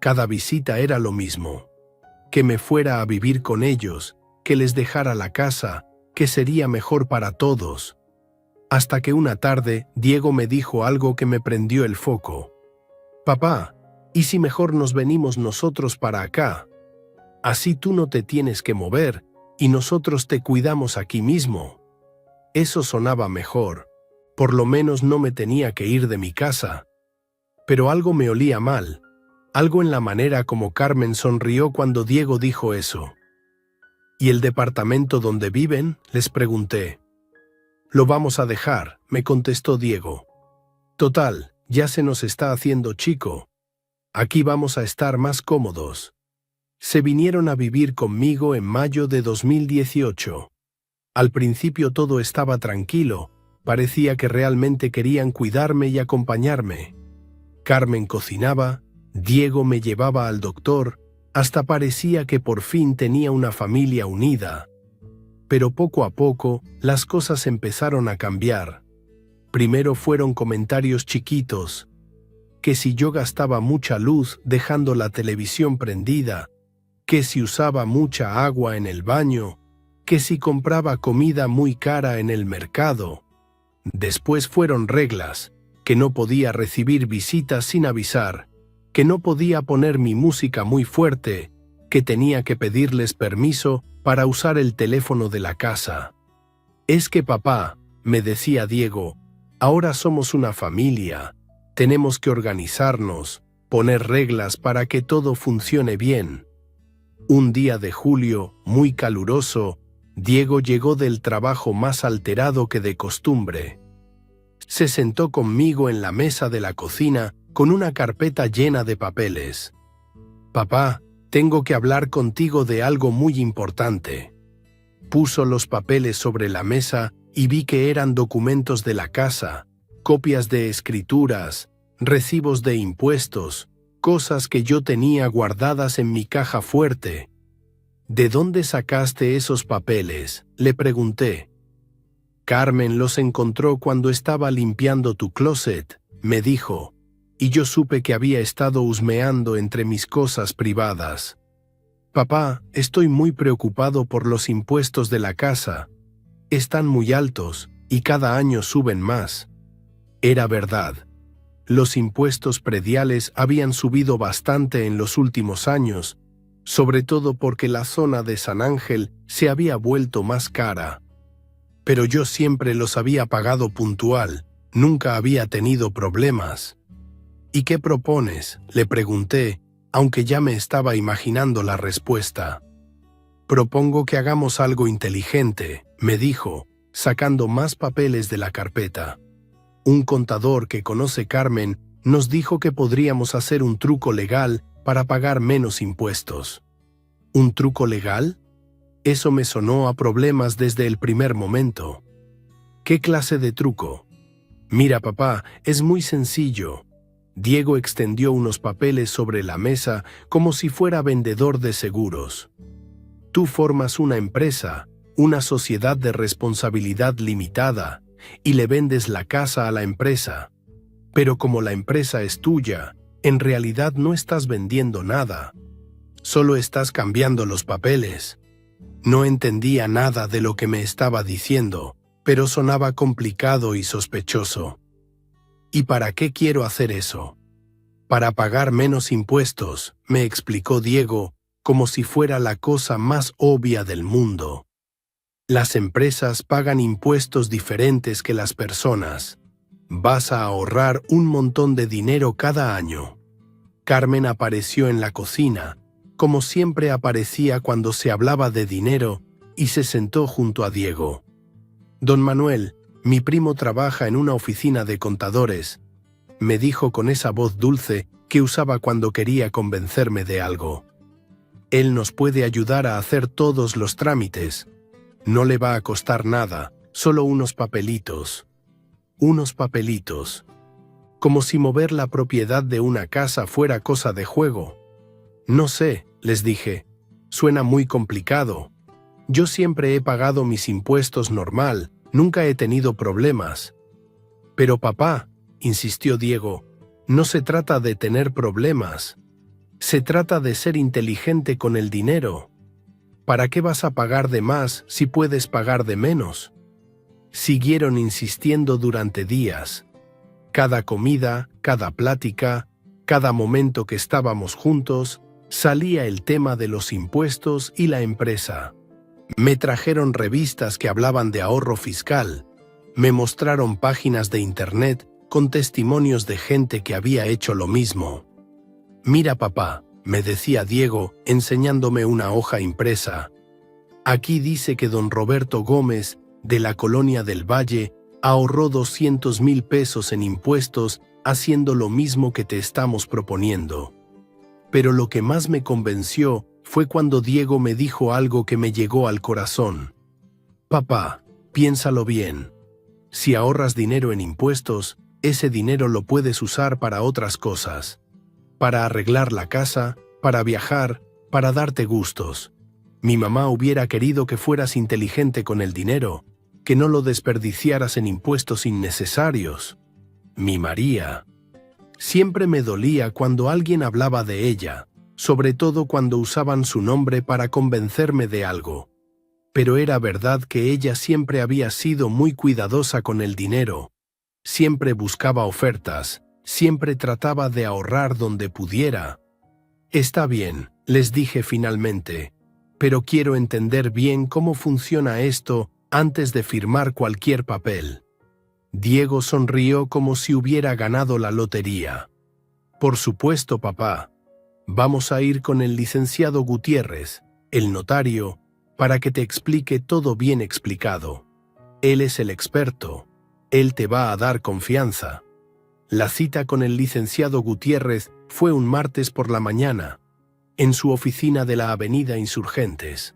Cada visita era lo mismo. Que me fuera a vivir con ellos, que les dejara la casa, que sería mejor para todos. Hasta que una tarde Diego me dijo algo que me prendió el foco. Papá, ¿y si mejor nos venimos nosotros para acá? Así tú no te tienes que mover y nosotros te cuidamos aquí mismo. Eso sonaba mejor. Por lo menos no me tenía que ir de mi casa. Pero algo me olía mal. Algo en la manera como Carmen sonrió cuando Diego dijo eso. ¿Y el departamento donde viven?, les pregunté. Lo vamos a dejar, me contestó Diego. Total, ya se nos está haciendo chico. Aquí vamos a estar más cómodos. Se vinieron a vivir conmigo en mayo de 2018. Al principio todo estaba tranquilo, parecía que realmente querían cuidarme y acompañarme. Carmen cocinaba, Diego me llevaba al doctor, hasta parecía que por fin tenía una familia unida. Pero poco a poco las cosas empezaron a cambiar. Primero fueron comentarios chiquitos. que si yo gastaba mucha luz dejando la televisión prendida, que si usaba mucha agua en el baño, que si compraba comida muy cara en el mercado. Después fueron reglas, que no podía recibir visitas sin avisar, que no podía poner mi música muy fuerte, que tenía que pedirles permiso para usar el teléfono de la casa. Es que papá, me decía Diego, ahora somos una familia, tenemos que organizarnos, poner reglas para que todo funcione bien. Un día de julio, muy caluroso, Diego llegó del trabajo más alterado que de costumbre. Se sentó conmigo en la mesa de la cocina con una carpeta llena de papeles. «Papá, tengo que hablar contigo de algo muy importante». Puso los papeles sobre la mesa y vi que eran documentos de la casa, copias de escrituras, recibos de impuestos, cosas que yo tenía guardadas en mi caja fuerte. «¿De dónde sacaste esos papeles?», le pregunté. «Carmen los encontró cuando estaba limpiando tu closet», me dijo, y yo supe que había estado husmeando entre mis cosas privadas. «Papá, estoy muy preocupado por los impuestos de la casa. Están muy altos y cada año suben más». Era verdad. Los impuestos prediales habían subido bastante en los últimos años, sobre todo porque la zona de San Ángel se había vuelto más cara. Pero yo siempre los había pagado puntual, nunca había tenido problemas. «¿Y qué propones?», le pregunté, aunque ya me estaba imaginando la respuesta. «Propongo que hagamos algo inteligente», me dijo, sacando más papeles de la carpeta. «Un contador que conoce Carmen nos dijo que podríamos hacer un truco legal para pagar menos impuestos». «¿Un truco legal?». Eso me sonó a problemas desde el primer momento. «¿Qué clase de truco?». «Mira, papá, es muy sencillo». Diego extendió unos papeles sobre la mesa como si fuera vendedor de seguros. «Tú formas una empresa, una sociedad de responsabilidad limitada, y le vendes la casa a la empresa. Pero como la empresa es tuya, en realidad no estás vendiendo nada. Solo estás cambiando los papeles». No entendía nada de lo que me estaba diciendo, pero sonaba complicado y sospechoso. «¿Y para qué quiero hacer eso?». «Para pagar menos impuestos», me explicó Diego, como si fuera la cosa más obvia del mundo. «Las empresas pagan impuestos diferentes que las personas. Vas a ahorrar un montón de dinero cada año». Carmen apareció en la cocina, como siempre aparecía cuando se hablaba de dinero, y se sentó junto a Diego. «Don Manuel, mi primo trabaja en una oficina de contadores», me dijo con esa voz dulce que usaba cuando quería convencerme de algo. «Él nos puede ayudar a hacer todos los trámites. No le va a costar nada, solo unos papelitos». «Unos papelitos». Como si mover la propiedad de una casa fuera cosa de juego. «No sé», les dije, «suena muy complicado. Yo siempre he pagado mis impuestos normal, nunca he tenido problemas». «Pero papá», insistió Diego, «no se trata de tener problemas. Se trata de ser inteligente con el dinero. ¿Para qué vas a pagar de más si puedes pagar de menos?». Siguieron insistiendo durante días. Cada comida, cada plática, cada momento que estábamos juntos, salía el tema de los impuestos y la empresa. Me trajeron revistas que hablaban de ahorro fiscal. Me mostraron páginas de internet con testimonios de gente que había hecho lo mismo. «Mira, papá», me decía Diego, enseñándome una hoja impresa. «Aquí dice que don Roberto Gómez, de la Colonia del Valle, ahorró 200,000 pesos en impuestos haciendo lo mismo que te estamos proponiendo». Pero lo que más me convenció fue cuando Diego me dijo algo que me llegó al corazón. «Papá, piénsalo bien. Si ahorras dinero en impuestos, ese dinero lo puedes usar para otras cosas. Para arreglar la casa, para viajar, para darte gustos. Mi mamá hubiera querido que fueras inteligente con el dinero, que no lo desperdiciaras en impuestos innecesarios. Mi María». Siempre me dolía cuando alguien hablaba de ella, sobre todo cuando usaban su nombre para convencerme de algo. Pero era verdad que ella siempre había sido muy cuidadosa con el dinero. Siempre buscaba ofertas, siempre trataba de ahorrar donde pudiera. Está bien, les dije finalmente, pero quiero entender bien cómo funciona esto antes de firmar cualquier papel. Diego sonrió como si hubiera ganado la lotería. Por supuesto, papá. Vamos a ir con el licenciado Gutiérrez, el notario, para que te explique todo bien explicado. Él es el experto. Él te va a dar confianza. La cita con el licenciado Gutiérrez fue un martes por la mañana, en su oficina de la Avenida Insurgentes.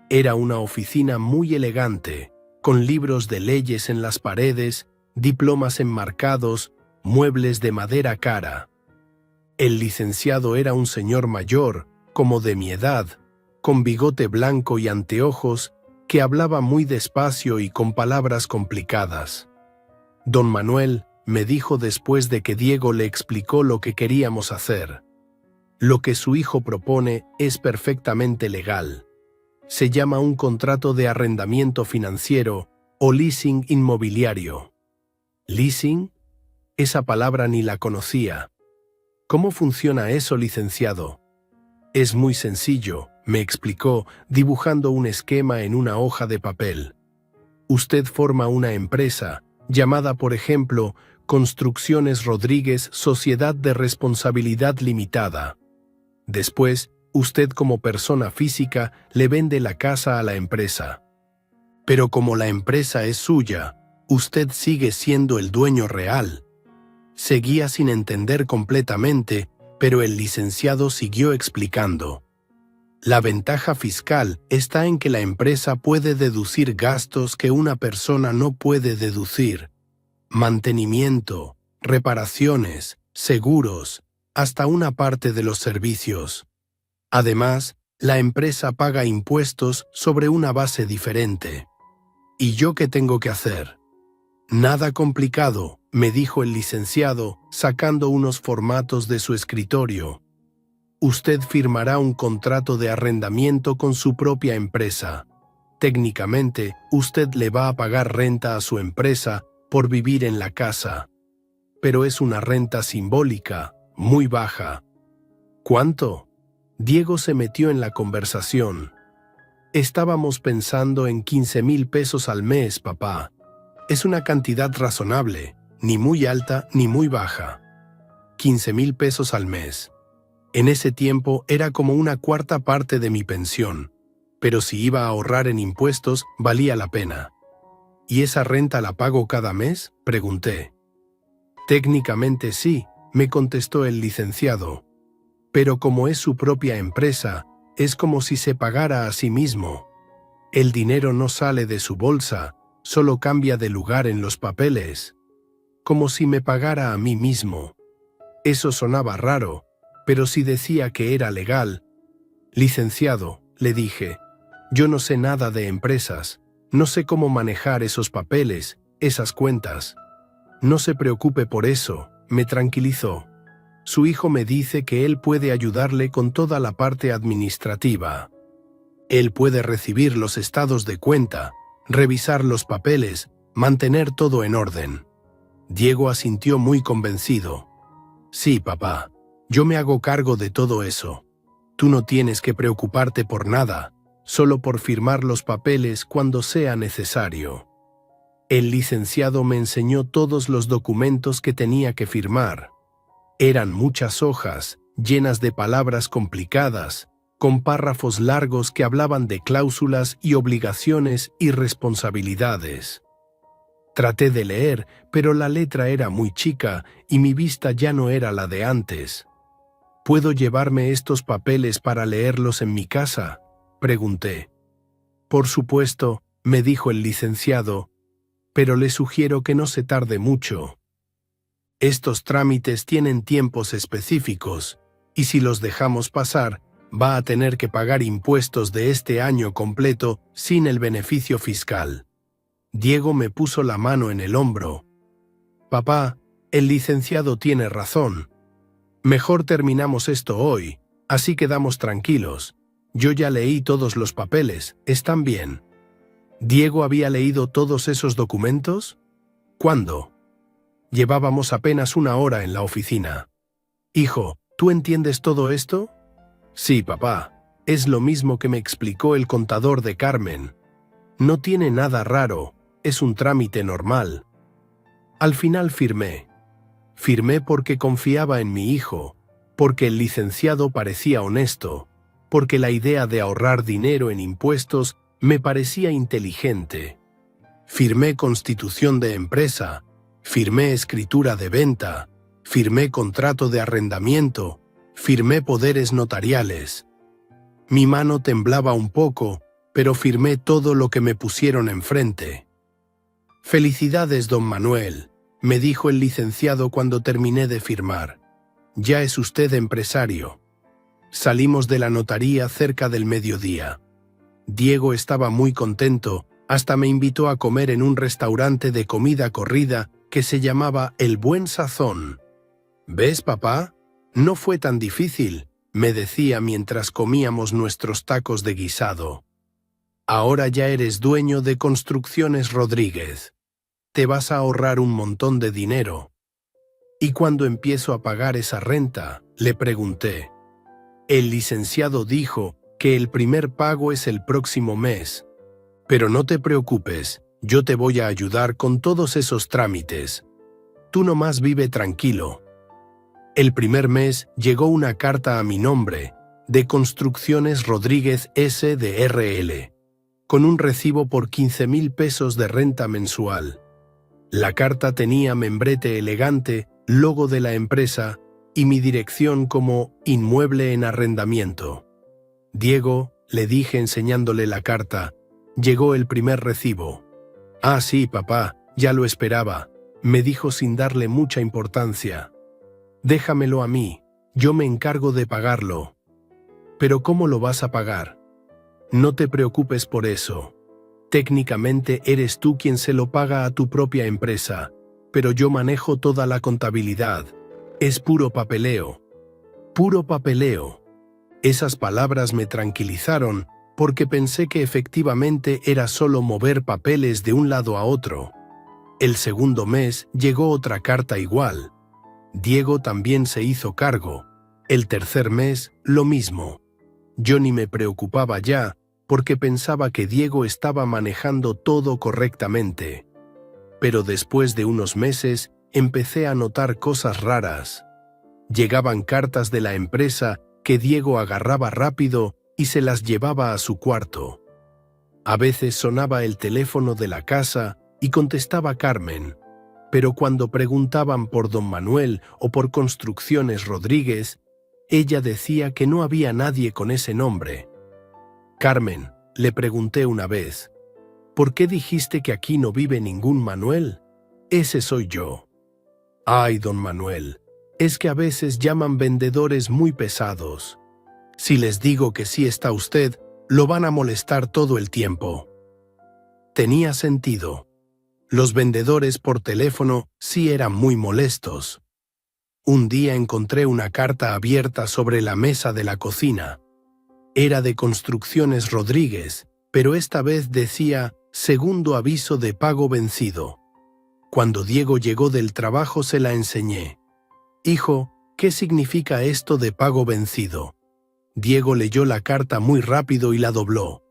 Era una oficina muy elegante, con libros de leyes en las paredes, diplomas enmarcados, muebles de madera cara. El licenciado era un señor mayor, como de mi edad, con bigote blanco y anteojos, que hablaba muy despacio y con palabras complicadas. Don Manuel me dijo después de que Diego le explicó lo que queríamos hacer. Lo que su hijo propone es perfectamente legal. Se llama un contrato de arrendamiento financiero o leasing inmobiliario. ¿Leasing? Esa palabra ni la conocía. ¿Cómo funciona eso, licenciado? Es muy sencillo, me explicó, dibujando un esquema en una hoja de papel. Usted forma una empresa, llamada por ejemplo Construcciones Rodríguez Sociedad de Responsabilidad Limitada. Después, usted como persona física le vende la casa a la empresa. Pero como la empresa es suya, usted sigue siendo el dueño real. Seguía sin entender completamente, pero el licenciado siguió explicando. La ventaja fiscal está en que la empresa puede deducir gastos que una persona no puede deducir. Mantenimiento, reparaciones, seguros, hasta una parte de los servicios. Además, la empresa paga impuestos sobre una base diferente. ¿Y yo qué tengo que hacer? Nada complicado, me dijo el licenciado, sacando unos formatos de su escritorio. Usted firmará un contrato de arrendamiento con su propia empresa. Técnicamente, usted le va a pagar renta a su empresa por vivir en la casa. Pero es una renta simbólica, muy baja. ¿Cuánto? Diego se metió en la conversación. Estábamos pensando en 15,000 pesos al mes, papá. Es una cantidad razonable, ni muy alta ni muy baja. 15,000 pesos al mes. En ese tiempo era como una cuarta parte de mi pensión, pero si iba a ahorrar en impuestos, valía la pena. ¿Y esa renta la pago cada mes?, pregunté. Técnicamente sí, me contestó el licenciado. Pero como es su propia empresa, es como si se pagara a sí mismo. El dinero no sale de su bolsa, solo cambia de lugar en los papeles. Como si me pagara a mí mismo. Eso sonaba raro, pero si decía que era legal. Licenciado, le dije, yo no sé nada de empresas, no sé cómo manejar esos papeles, esas cuentas. No se preocupe por eso, me tranquilizó. Su hijo me dice que él puede ayudarle con toda la parte administrativa. Él puede recibir los estados de cuenta, revisar los papeles, mantener todo en orden. Diego asintió muy convencido. Sí, papá, yo me hago cargo de todo eso. Tú no tienes que preocuparte por nada, solo por firmar los papeles cuando sea necesario. El licenciado me enseñó todos los documentos que tenía que firmar. Eran muchas hojas, llenas de palabras complicadas, con párrafos largos que hablaban de cláusulas y obligaciones y responsabilidades. Traté de leer, pero la letra era muy chica y mi vista ya no era la de antes. ¿Puedo llevarme estos papeles para leerlos en mi casa?, pregunté. Por supuesto, me dijo el licenciado, pero le sugiero que no se tarde mucho. Estos trámites tienen tiempos específicos, y si los dejamos pasar, va a tener que pagar impuestos de este año completo sin el beneficio fiscal. Diego me puso la mano en el hombro. Papá, El licenciado tiene razón. Mejor terminamos esto hoy, así quedamos tranquilos. Yo ya leí todos los papeles, están bien. ¿Diego había leído todos esos documentos? ¿Cuándo? Llevábamos apenas una hora en la oficina. Hijo, ¿tú entiendes todo esto? Sí, papá. Es lo mismo que me explicó el contador de Carmen. No tiene nada raro, es un trámite normal. Al final firmé. Firmé porque confiaba en mi hijo, porque el licenciado parecía honesto, porque la idea de ahorrar dinero en impuestos me parecía inteligente. Firmé constitución de empresa, firmé escritura de venta, firmé contrato de arrendamiento, firmé poderes notariales. Mi mano temblaba un poco, pero firmé todo lo que me pusieron enfrente. Felicidades, don Manuel, me dijo el licenciado cuando terminé de firmar. Ya es usted empresario. Salimos de la notaría cerca del mediodía. Diego estaba muy contento, hasta me invitó a comer en un restaurante de comida corrida que se llamaba El Buen Sazón. ¿Ves, papá? No fue tan difícil, me decía mientras comíamos nuestros tacos de guisado. Ahora ya eres dueño de Construcciones Rodríguez. Te vas a ahorrar un montón de dinero. ¿Y cuándo empiezo a pagar esa renta?, le pregunté. El licenciado dijo que el primer pago es el próximo mes. Pero no te preocupes, yo te voy a ayudar con todos esos trámites. Tú nomás vive tranquilo. El primer mes llegó una carta a mi nombre, de Construcciones Rodríguez S.d.R.L., con un recibo por 15,000 pesos de renta mensual. La carta tenía membrete elegante, logo de la empresa y mi dirección como inmueble en arrendamiento. Diego, le dije enseñándole la carta, llegó el primer recibo. Ah, sí, papá, ya lo esperaba, me dijo sin darle mucha importancia. Déjamelo a mí, yo me encargo de pagarlo. ¿Pero cómo lo vas a pagar? No te preocupes por eso. Técnicamente eres tú quien se lo paga a tu propia empresa, pero yo manejo toda la contabilidad. Es puro papeleo. Puro papeleo. Esas palabras me tranquilizaron porque pensé que efectivamente era solo mover papeles de un lado a otro. El segundo mes llegó otra carta igual. Diego también se hizo cargo. El tercer mes, lo mismo. Yo ni me preocupaba ya, porque pensaba que Diego estaba manejando todo correctamente. Pero después de unos meses, empecé a notar cosas raras. Llegaban cartas de la empresa que Diego agarraba rápido y se las llevaba a su cuarto. A veces sonaba el teléfono de la casa y contestaba Carmen, pero cuando preguntaban por don Manuel o por Construcciones Rodríguez, ella decía que no había nadie con ese nombre. Carmen, le pregunté una vez, ¿por qué dijiste que aquí no vive ningún Manuel? Ese soy yo. Ay, don Manuel, es que a veces llaman vendedores muy pesados. Si les digo que sí está usted, lo van a molestar todo el tiempo. Tenía sentido. Los vendedores por teléfono sí eran muy molestos. Un día encontré una carta abierta sobre la mesa de la cocina. Era de Construcciones Rodríguez, pero esta vez decía segundo aviso de pago vencido. Cuando Diego llegó del trabajo se la enseñé. Hijo, ¿qué significa esto de pago vencido? Diego leyó la carta muy rápido y la dobló.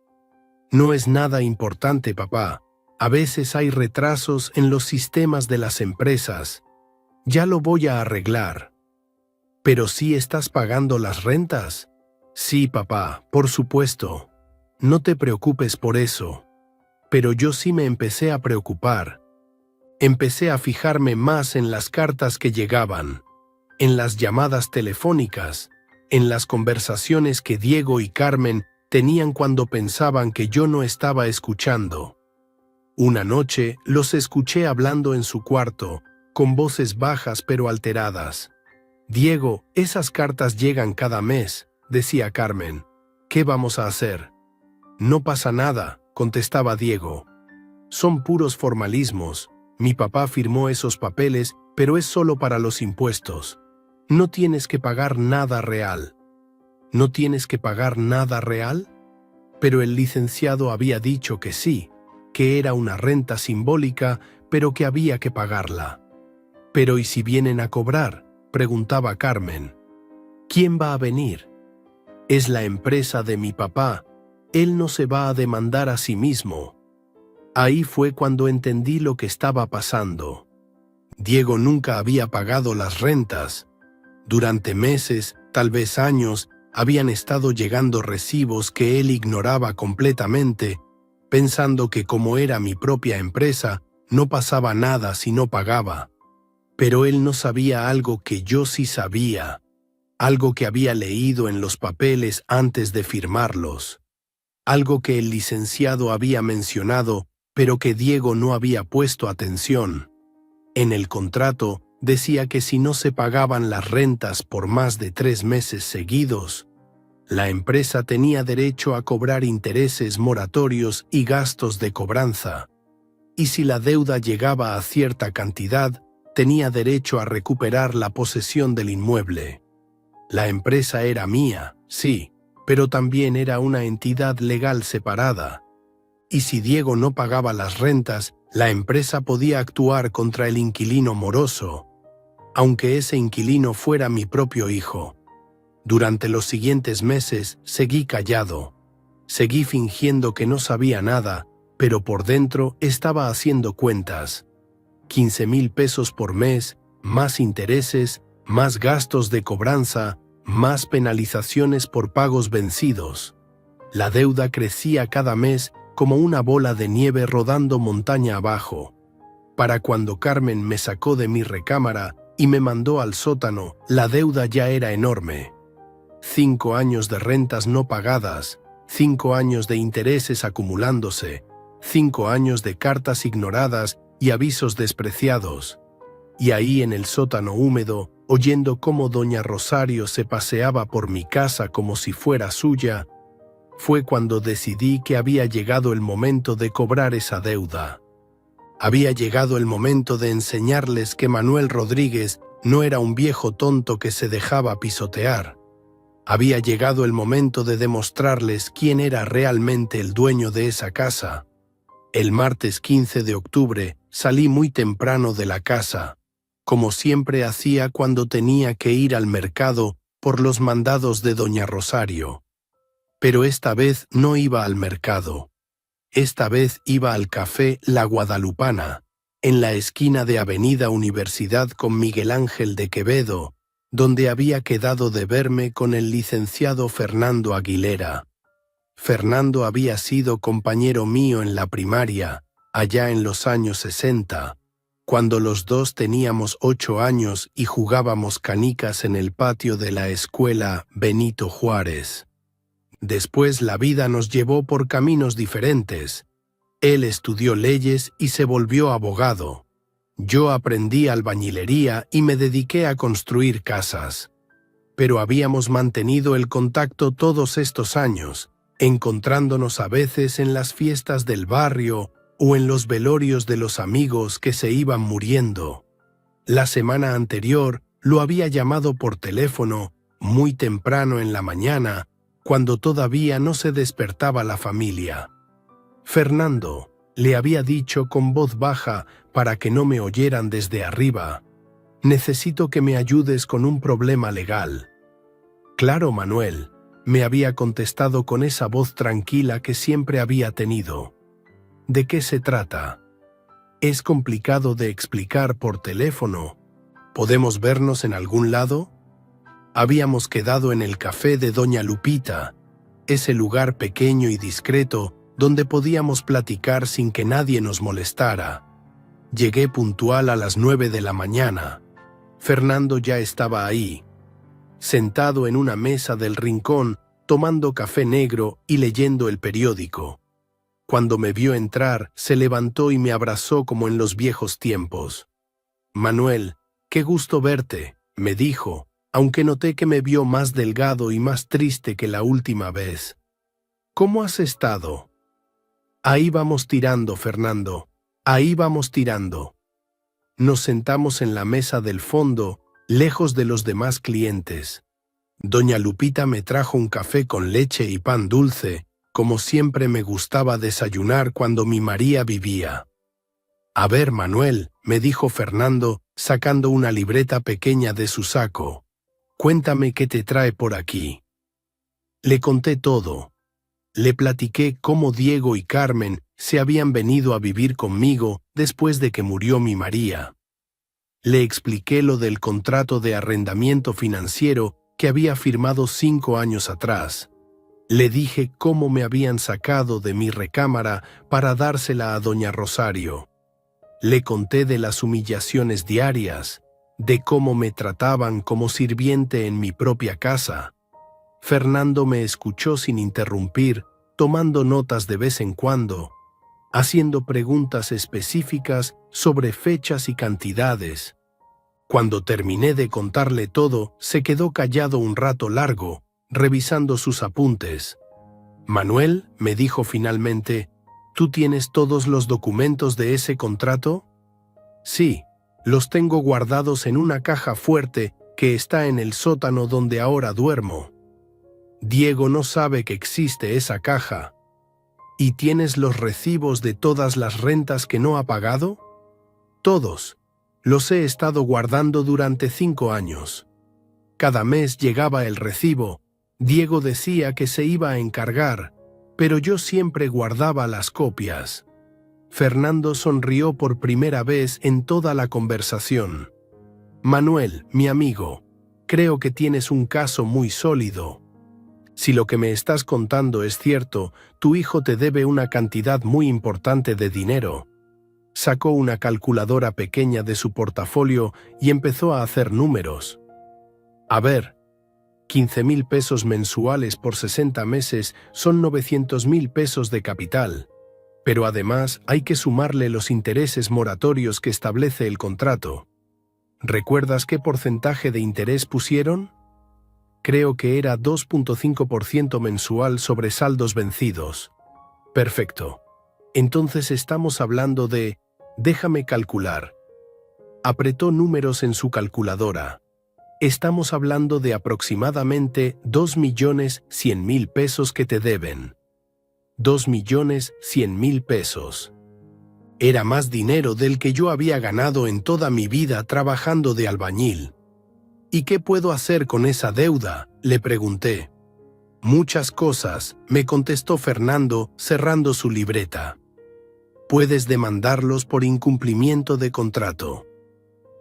No es nada importante, papá. A veces hay retrasos en los sistemas de las empresas. Ya lo voy a arreglar. ¿Pero sí estás pagando las rentas? Sí, papá, por supuesto. No te preocupes por eso. Pero yo sí me empecé a preocupar. Empecé a fijarme más en las cartas que llegaban, en las llamadas telefónicas, en las conversaciones que Diego y Carmen tenían cuando pensaban que yo no estaba escuchando. Una noche los escuché hablando en su cuarto, con voces bajas pero alteradas. Diego, esas cartas llegan cada mes, decía Carmen. ¿Qué vamos a hacer? No pasa nada, contestaba Diego. Son puros formalismos. Mi papá firmó esos papeles pero es solo para los impuestos. No tienes que pagar nada real. ¿No tienes que pagar nada real? Pero el licenciado había dicho que sí, que era una renta simbólica, pero que había que pagarla. «¿Pero y si vienen a cobrar?», preguntaba Carmen. «¿Quién va a venir? Es la empresa de mi papá. Él no se va a demandar a sí mismo». Ahí fue cuando entendí lo que estaba pasando. Diego nunca había pagado las rentas. Durante meses, tal vez años, habían estado llegando recibos que él ignoraba completamente, pensando que como era mi propia empresa, no pasaba nada si no pagaba. Pero él no sabía algo que yo sí sabía, algo que había leído en los papeles antes de firmarlos, algo que el licenciado había mencionado, pero que Diego no había puesto atención. En el contrato decía que si no se pagaban las rentas por más de 3 meses seguidos, la empresa tenía derecho a cobrar intereses moratorios y gastos de cobranza. Y si la deuda llegaba a cierta cantidad, tenía derecho a recuperar la posesión del inmueble. La empresa era mía, sí, pero también era una entidad legal separada. Y si Diego no pagaba las rentas, la empresa podía actuar contra el inquilino moroso, aunque ese inquilino fuera mi propio hijo. Durante los siguientes meses seguí callado. Seguí fingiendo que no sabía nada, pero por dentro estaba haciendo cuentas. 15,000 pesos por mes, más intereses, más gastos de cobranza, más penalizaciones por pagos vencidos. La deuda crecía cada mes como una bola de nieve rodando montaña abajo. Para cuando Carmen me sacó de mi recámara y me mandó al sótano, la deuda ya era enorme. 5 años de rentas no pagadas, 5 años de intereses acumulándose, 5 años de cartas ignoradas y avisos despreciados. Y ahí en el sótano húmedo, oyendo cómo doña Rosario se paseaba por mi casa como si fuera suya, fue cuando decidí que había llegado el momento de cobrar esa deuda. Había llegado el momento de enseñarles que Manuel Rodríguez no era un viejo tonto que se dejaba pisotear. Había llegado el momento de demostrarles quién era realmente el dueño de esa casa. El martes 15 de octubre salí muy temprano de la casa, como siempre hacía cuando tenía que ir al mercado por los mandados de doña Rosario. Pero esta vez no iba al mercado. Esta vez iba al café La Guadalupana, en la esquina de Avenida Universidad con Miguel Ángel de Quevedo, donde había quedado de verme con el licenciado Fernando Aguilera. Fernando había sido compañero mío en la primaria, allá en los años 60, cuando los dos teníamos 8 años y jugábamos canicas en el patio de la escuela Benito Juárez. Después la vida nos llevó por caminos diferentes. Él estudió leyes y se volvió abogado. Yo aprendí albañilería y me dediqué a construir casas. Pero habíamos mantenido el contacto todos estos años, encontrándonos a veces en las fiestas del barrio o en los velorios de los amigos que se iban muriendo. La semana anterior lo había llamado por teléfono, muy temprano en la mañana, cuando todavía no se despertaba la familia. Fernando, le había dicho con voz baja para que no me oyeran desde arriba, necesito que me ayudes con un problema legal. Claro, Manuel, me había contestado con esa voz tranquila que siempre había tenido. ¿De qué se trata? Es complicado de explicar por teléfono. ¿Podemos vernos en algún lado? Habíamos quedado en el café de Doña Lupita, ese lugar pequeño y discreto donde podíamos platicar sin que nadie nos molestara. Llegué puntual a las 9 de la mañana. Fernando ya estaba ahí, sentado en una mesa del rincón, tomando café negro y leyendo el periódico. Cuando me vio entrar, se levantó y me abrazó como en los viejos tiempos. «Manuel, qué gusto verte», me dijo, aunque noté que me vio más delgado y más triste que la última vez. «¿Cómo has estado?» «Ahí vamos tirando, Fernando, ahí vamos tirando». Nos sentamos en la mesa del fondo, lejos de los demás clientes. Doña Lupita me trajo un café con leche y pan dulce, como siempre me gustaba desayunar cuando mi María vivía. A ver, Manuel, me dijo Fernando, sacando una libreta pequeña de su saco. Cuéntame qué te trae por aquí. Le conté todo. Le platiqué cómo Diego y Carmen se habían venido a vivir conmigo después de que murió mi María. Le expliqué lo del contrato de arrendamiento financiero que había firmado 5 años atrás. Le dije cómo me habían sacado de mi recámara para dársela a doña Rosario. Le conté de las humillaciones diarias, de cómo me trataban como sirviente en mi propia casa. Fernando me escuchó sin interrumpir, tomando notas de vez en cuando, haciendo preguntas específicas sobre fechas y cantidades. Cuando terminé de contarle todo, se quedó callado un rato largo, revisando sus apuntes. Manuel, me dijo finalmente, ¿tú tienes todos los documentos de ese contrato? Sí, los tengo guardados en una caja fuerte que está en el sótano donde ahora duermo. Diego no sabe que existe esa caja. ¿Y tienes los recibos de todas las rentas que no ha pagado? Todos. Los he estado guardando durante 5 años. Cada mes llegaba el recibo. Diego decía que se iba a encargar, pero yo siempre guardaba las copias. Fernando sonrió por primera vez en toda la conversación. Manuel, mi amigo, creo que tienes un caso muy sólido. Si lo que me estás contando es cierto, tu hijo te debe una cantidad muy importante de dinero. Sacó una calculadora pequeña de su portafolio y empezó a hacer números. A ver, 15,000 pesos mensuales por 60 meses son 900,000 pesos de capital, pero además hay que sumarle los intereses moratorios que establece el contrato. ¿Recuerdas qué porcentaje de interés pusieron? Creo que era 2,5% mensual sobre saldos vencidos. Perfecto. Entonces estamos hablando de... Déjame calcular. Apretó números en su calculadora. Estamos hablando de aproximadamente 2,100,000 pesos que te deben. 2,100,000 pesos. Era más dinero del que yo había ganado en toda mi vida trabajando de albañil. ¿Y qué puedo hacer con esa deuda?, le pregunté. Muchas cosas, me contestó Fernando, cerrando su libreta. Puedes demandarlos por incumplimiento de contrato.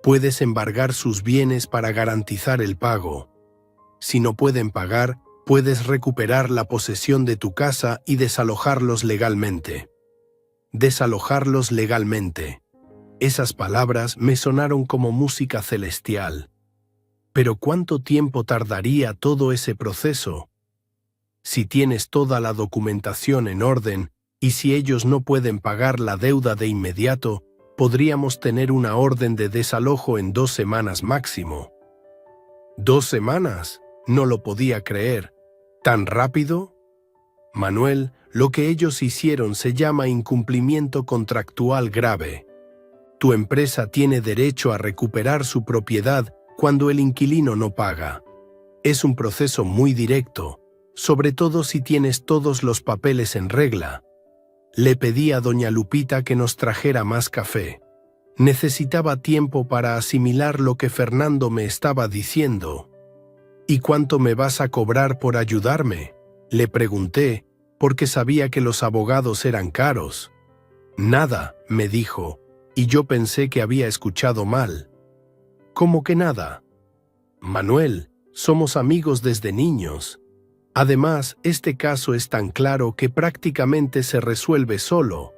Puedes embargar sus bienes para garantizar el pago. Si no pueden pagar, puedes recuperar la posesión de tu casa y desalojarlos legalmente. Desalojarlos legalmente. Esas palabras me sonaron como música celestial. Pero ¿cuánto tiempo tardaría todo ese proceso? Si tienes toda la documentación en orden y si ellos no pueden pagar la deuda de inmediato, podríamos tener una orden de desalojo en 2 semanas máximo. ¿2 semanas? No lo podía creer. ¿Tan rápido? Manuel, lo que ellos hicieron se llama incumplimiento contractual grave. Tu empresa tiene derecho a recuperar su propiedad cuando el inquilino no paga. Es un proceso muy directo, sobre todo si tienes todos los papeles en regla. Le pedí a doña Lupita que nos trajera más café. Necesitaba tiempo para asimilar lo que Fernando me estaba diciendo. ¿Y cuánto me vas a cobrar por ayudarme?, le pregunté, porque sabía que los abogados eran caros. Nada, me dijo, y yo pensé que había escuchado mal. ¿Cómo que nada? Manuel, somos amigos desde niños. Además, este caso es tan claro que prácticamente se resuelve solo.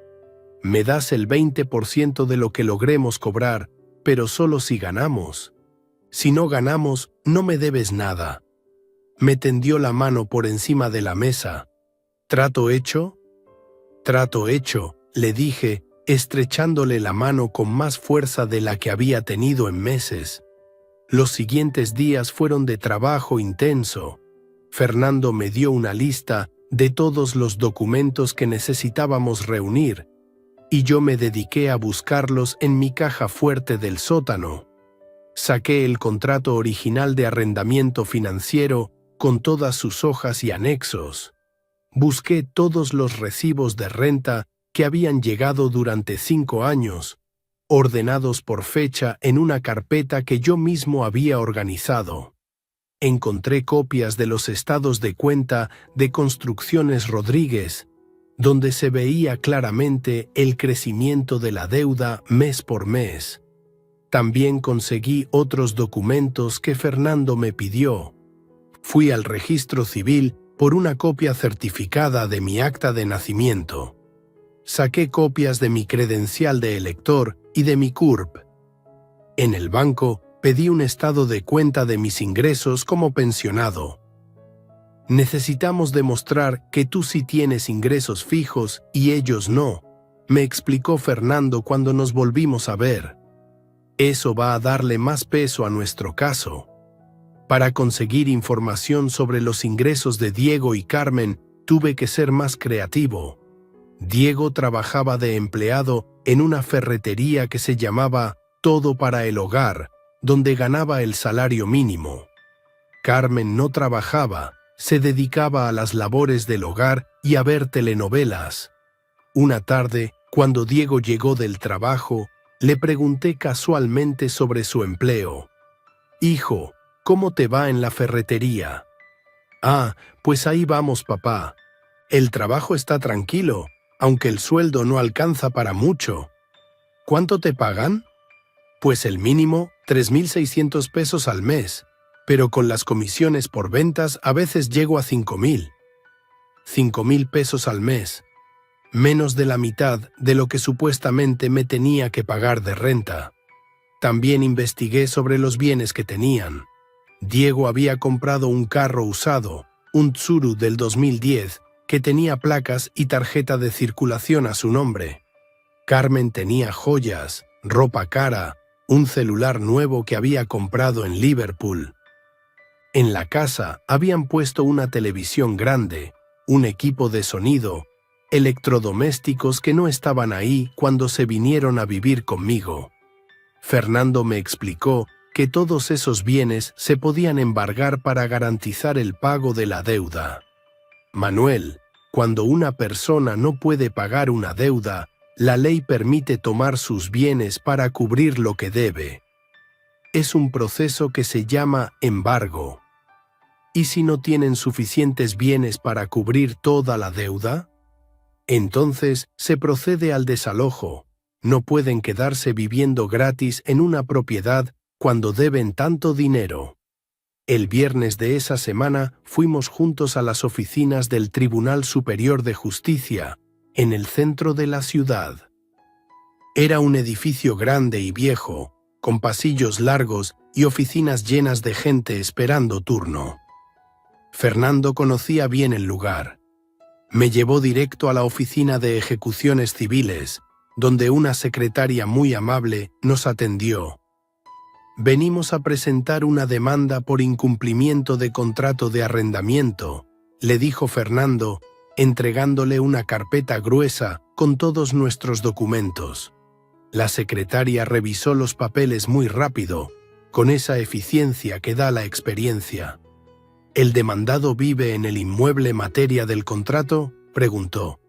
Me das el 20% de lo que logremos cobrar, pero solo si ganamos. Si no ganamos, no me debes nada. Me tendió la mano por encima de la mesa. ¿Trato hecho? Trato hecho, le dije, estrechándole la mano con más fuerza de la que había tenido en meses. Los siguientes días fueron de trabajo intenso. Fernando me dio una lista de todos los documentos que necesitábamos reunir. y yo me dediqué a buscarlos en mi caja fuerte del sótano. Saqué el contrato original de arrendamiento financiero con todas sus hojas y anexos. Busqué todos los recibos de renta que habían llegado durante 5 años, ordenados por fecha en una carpeta que yo mismo había organizado. Encontré copias de los estados de cuenta de Construcciones Rodríguez, donde se veía claramente el crecimiento de la deuda mes por mes. También conseguí otros documentos que Fernando me pidió. Fui al registro civil por una copia certificada de mi acta de nacimiento. Saqué copias de mi credencial de elector y de mi CURP. En el banco pedí un estado de cuenta de mis ingresos como pensionado. Necesitamos demostrar que tú sí tienes ingresos fijos y ellos no, me explicó Fernando cuando nos volvimos a ver. Eso va a darle más peso a nuestro caso. Para conseguir información sobre los ingresos de Diego y Carmen, tuve que ser más creativo. Diego trabajaba de empleado en una ferretería que se llamaba Todo para el Hogar, donde ganaba el salario mínimo. Carmen no trabajaba, se dedicaba a las labores del hogar y a ver telenovelas. Una tarde, cuando Diego llegó del trabajo, le pregunté casualmente sobre su empleo. «Hijo, ¿cómo te va en la ferretería?» «Ah, pues ahí vamos, papá. El trabajo está tranquilo, aunque el sueldo no alcanza para mucho». «¿Cuánto te pagan?» «Pues el mínimo, 3.600 pesos al mes, pero con las comisiones por ventas a veces llego a 5.000. 5.000 pesos al mes, menos de la mitad de lo que supuestamente me tenía que pagar de renta. También investigué sobre los bienes que tenían. Diego había comprado un carro usado, un Tsuru del 2010, que tenía placas y tarjeta de circulación a su nombre. Carmen tenía joyas, ropa cara, un celular nuevo que había comprado en Liverpool. En la casa habían puesto una televisión grande, un equipo de sonido, electrodomésticos que no estaban ahí cuando se vinieron a vivir conmigo. Fernando me explicó que todos esos bienes se podían embargar para garantizar el pago de la deuda. Manuel, cuando una persona no puede pagar una deuda, la ley permite tomar sus bienes para cubrir lo que debe. Es un proceso que se llama embargo. ¿Y si no tienen suficientes bienes para cubrir toda la deuda? Entonces se procede al desalojo. No pueden quedarse viviendo gratis en una propiedad cuando deben tanto dinero. El viernes de esa semana fuimos juntos a las oficinas del Tribunal Superior de Justicia, en el centro de la ciudad. Era un edificio grande y viejo, con pasillos largos y oficinas llenas de gente esperando turno. Fernando conocía bien el lugar. Me llevó directo a la oficina de ejecuciones civiles, donde una secretaria muy amable nos atendió. «Venimos a presentar una demanda por incumplimiento de contrato de arrendamiento», le dijo Fernando, entregándole una carpeta gruesa con todos nuestros documentos. La secretaria revisó los papeles muy rápido, con esa eficiencia que da la experiencia. «¿El demandado vive en el inmueble materia del contrato?», preguntó.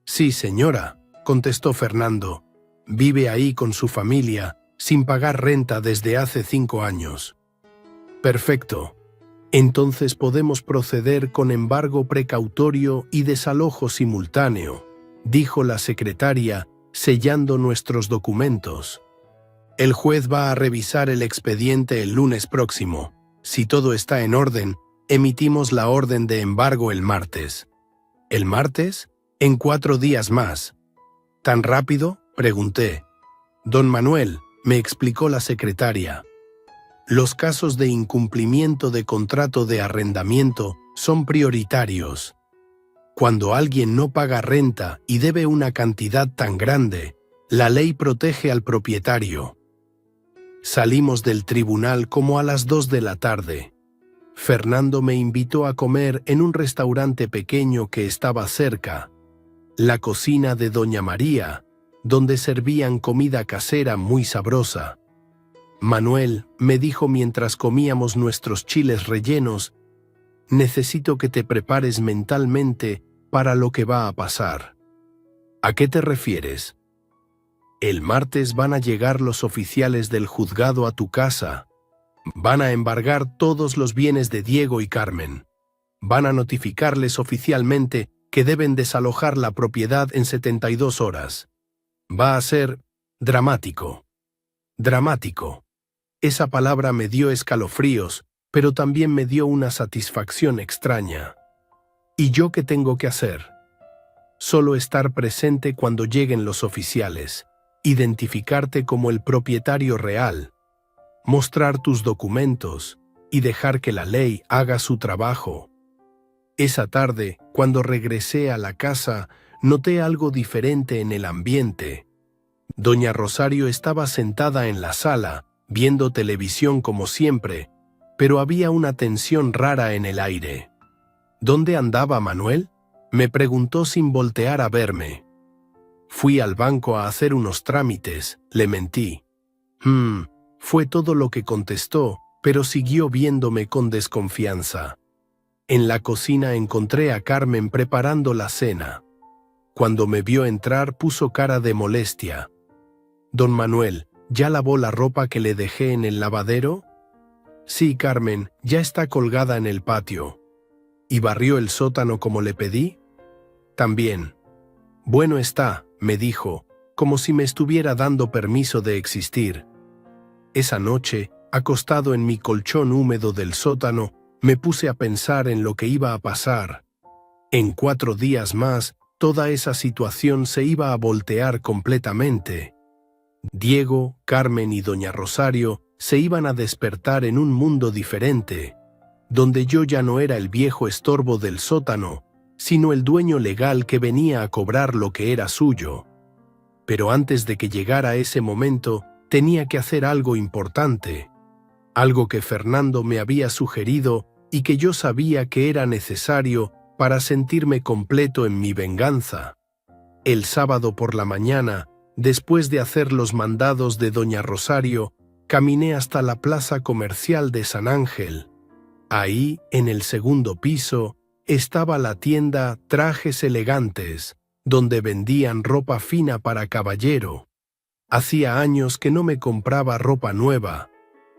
«Sí, señora», contestó Fernando. «Vive ahí con su familia, sin pagar renta desde hace 5 años». «Perfecto. Entonces podemos proceder con embargo precautorio y desalojo simultáneo», dijo la secretaria, sellando nuestros documentos. «El juez va a revisar el expediente el lunes próximo. Si todo está en orden, emitimos la orden de embargo el martes». «¿El martes? En 4 días más». «¿Tan rápido?», pregunté. «Don Manuel», me explicó la secretaria, «los casos de incumplimiento de contrato de arrendamiento son prioritarios. Cuando alguien no paga renta y debe una cantidad tan grande, la ley protege al propietario». Salimos del tribunal como a las 2 de la tarde. Fernando me invitó a comer en un restaurante pequeño que estaba cerca, la cocina de Doña María, donde servían comida casera muy sabrosa. Manuel, me dijo mientras comíamos nuestros chiles rellenos, necesito que te prepares mentalmente para lo que va a pasar. ¿A qué te refieres? El martes van a llegar los oficiales del juzgado a tu casa. Van a embargar todos los bienes de Diego y Carmen. Van a notificarles oficialmente que deben desalojar la propiedad en 72 horas. Va a ser dramático. Dramático. Esa palabra me dio escalofríos, pero también me dio una satisfacción extraña. ¿Y yo qué tengo que hacer? Solo estar presente cuando lleguen los oficiales, identificarte como el propietario real, mostrar tus documentos y dejar que la ley haga su trabajo. Esa tarde, cuando regresé a la casa, noté algo diferente en el ambiente. Doña Rosario estaba sentada en la sala, viendo televisión como siempre, pero había una tensión rara en el aire. ¿Dónde andaba Manuel?, me preguntó sin voltear a verme. Fui al banco a hacer unos trámites, le mentí. Fue todo lo que contestó, pero siguió viéndome con desconfianza. En la cocina encontré a Carmen preparando la cena. Cuando me vio entrar puso cara de molestia. «Don Manuel, ¿ya lavó la ropa que le dejé en el lavadero?» «Sí, Carmen, ya está colgada en el patio». «¿Y barrió el sótano como le pedí?» «También». «Bueno está», me dijo, como si me estuviera dando permiso de existir. Esa noche, acostado en mi colchón húmedo del sótano, me puse a pensar en lo que iba a pasar. En 4 días más, toda esa situación se iba a voltear completamente. Diego, Carmen y doña Rosario se iban a despertar en un mundo diferente, donde yo ya no era el viejo estorbo del sótano, sino el dueño legal que venía a cobrar lo que era suyo. Pero antes de que llegara ese momento, tenía que hacer algo importante, algo que Fernando me había sugerido y que yo sabía que era necesario para sentirme completo en mi venganza. El sábado por la mañana, después de hacer los mandados de doña Rosario, caminé hasta la plaza comercial de San Ángel. Ahí, en el segundo piso, estaba la tienda Trajes Elegantes, donde vendían ropa fina para caballero. Hacía años que no me compraba ropa nueva.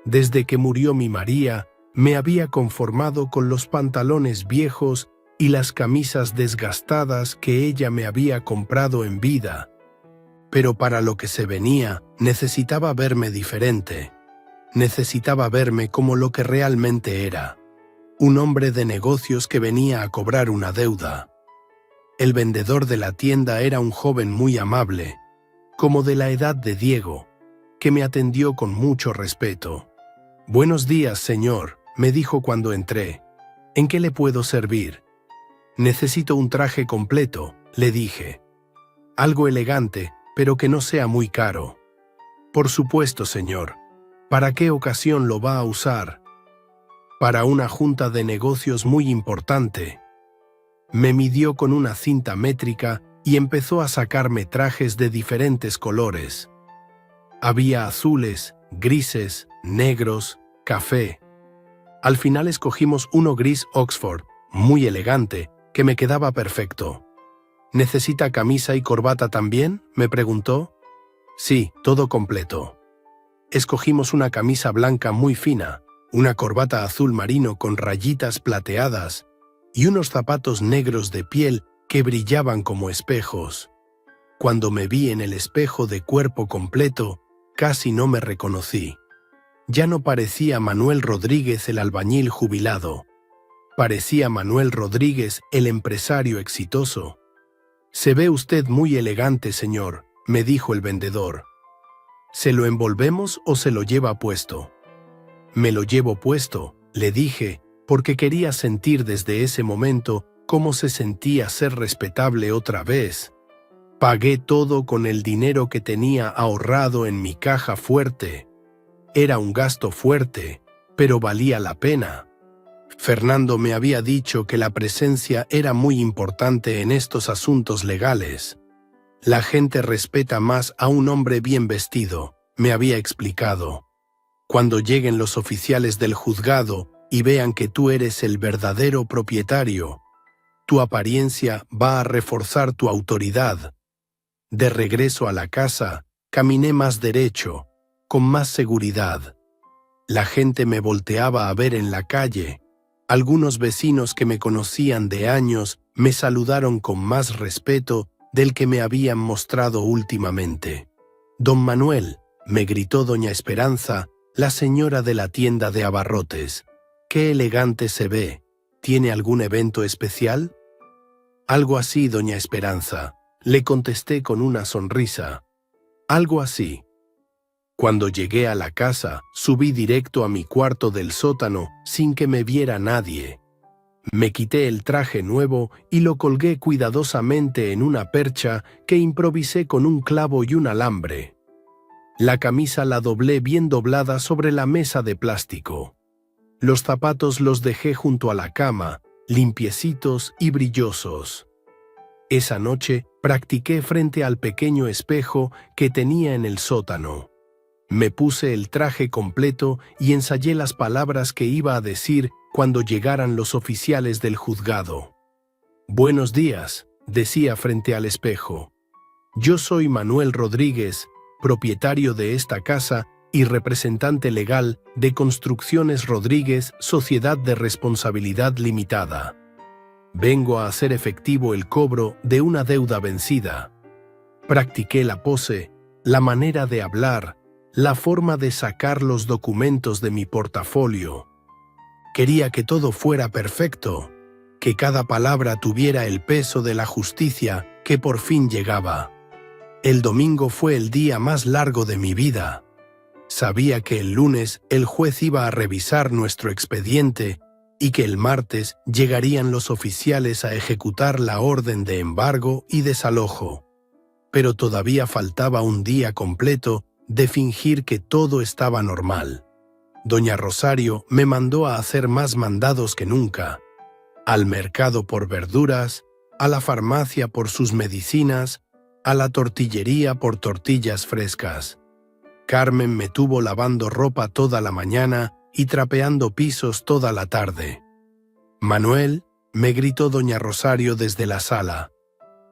Desde que murió mi María, me había conformado con los pantalones viejos y las camisas desgastadas que ella me había comprado en vida. Pero para lo que se venía, necesitaba verme diferente. Necesitaba verme como lo que realmente era. Un hombre de negocios que venía a cobrar una deuda. El vendedor de la tienda era un joven muy amable, como de la edad de Diego, que me atendió con mucho respeto. «Buenos días, señor», me dijo cuando entré. «¿En qué le puedo servir?» «Necesito un traje completo», le dije. «Algo elegante, pero que no sea muy caro». «Por supuesto, señor. ¿Para qué ocasión lo va a usar?» «Para una junta de negocios muy importante». Me midió con una cinta métrica y empezó a sacarme trajes de diferentes colores. Había azules, grises, negros, café. Al final escogimos uno gris Oxford, muy elegante, que me quedaba perfecto. «¿Necesita camisa y corbata también?», me preguntó. «Sí, todo completo». Escogimos una camisa blanca muy fina, una corbata azul marino con rayitas plateadas y unos zapatos negros de piel que brillaban como espejos. Cuando me vi en el espejo de cuerpo completo, casi no me reconocí. Ya no parecía Manuel Rodríguez el albañil jubilado. Parecía Manuel Rodríguez el empresario exitoso. «Se ve usted muy elegante, señor», me dijo el vendedor. «¿Se lo envolvemos o se lo lleva puesto?» «Me lo llevo puesto», le dije, porque quería sentir desde ese momento cómo se sentía ser respetable otra vez. Pagué todo con el dinero que tenía ahorrado en mi caja fuerte. Era un gasto fuerte, pero valía la pena. Fernando me había dicho que la presencia era muy importante en estos asuntos legales. La gente respeta más a un hombre bien vestido, me había explicado. Cuando lleguen los oficiales del juzgado y vean que tú eres el verdadero propietario, tu apariencia va a reforzar tu autoridad. De regreso a la casa, caminé más derecho, con más seguridad. La gente me volteaba a ver en la calle. Algunos vecinos que me conocían de años me saludaron con más respeto del que me habían mostrado últimamente. «Don Manuel», me gritó doña Esperanza, la señora de la tienda de abarrotes. «Qué elegante se ve. ¿Tiene algún evento especial?» «Algo así, doña Esperanza», le contesté con una sonrisa. «Algo así». Cuando llegué a la casa, subí directo a mi cuarto del sótano sin que me viera nadie. Me quité el traje nuevo y lo colgué cuidadosamente en una percha que improvisé con un clavo y un alambre. La camisa la doblé bien doblada sobre la mesa de plástico. Los zapatos los dejé junto a la cama, limpiecitos y brillosos. Esa noche practiqué frente al pequeño espejo que tenía en el sótano. Me puse el traje completo y ensayé las palabras que iba a decir cuando llegaran los oficiales del juzgado. «Buenos días», decía frente al espejo. «Yo soy Manuel Rodríguez, propietario de esta casa y representante legal de Construcciones Rodríguez, Sociedad de Responsabilidad Limitada. Vengo a hacer efectivo el cobro de una deuda vencida». Practiqué la pose, la manera de hablar, la forma de sacar los documentos de mi portafolio. Quería que todo fuera perfecto, que cada palabra tuviera el peso de la justicia que por fin llegaba. El domingo fue el día más largo de mi vida. Sabía que el lunes el juez iba a revisar nuestro expediente y que el martes llegarían los oficiales a ejecutar la orden de embargo y desalojo. Pero todavía faltaba un día completo de fingir que todo estaba normal. Doña Rosario me mandó a hacer más mandados que nunca. Al mercado por verduras, a la farmacia por sus medicinas, a la tortillería por tortillas frescas. Carmen me tuvo lavando ropa toda la mañana y trapeando pisos toda la tarde. «Manuel», me gritó doña Rosario desde la sala,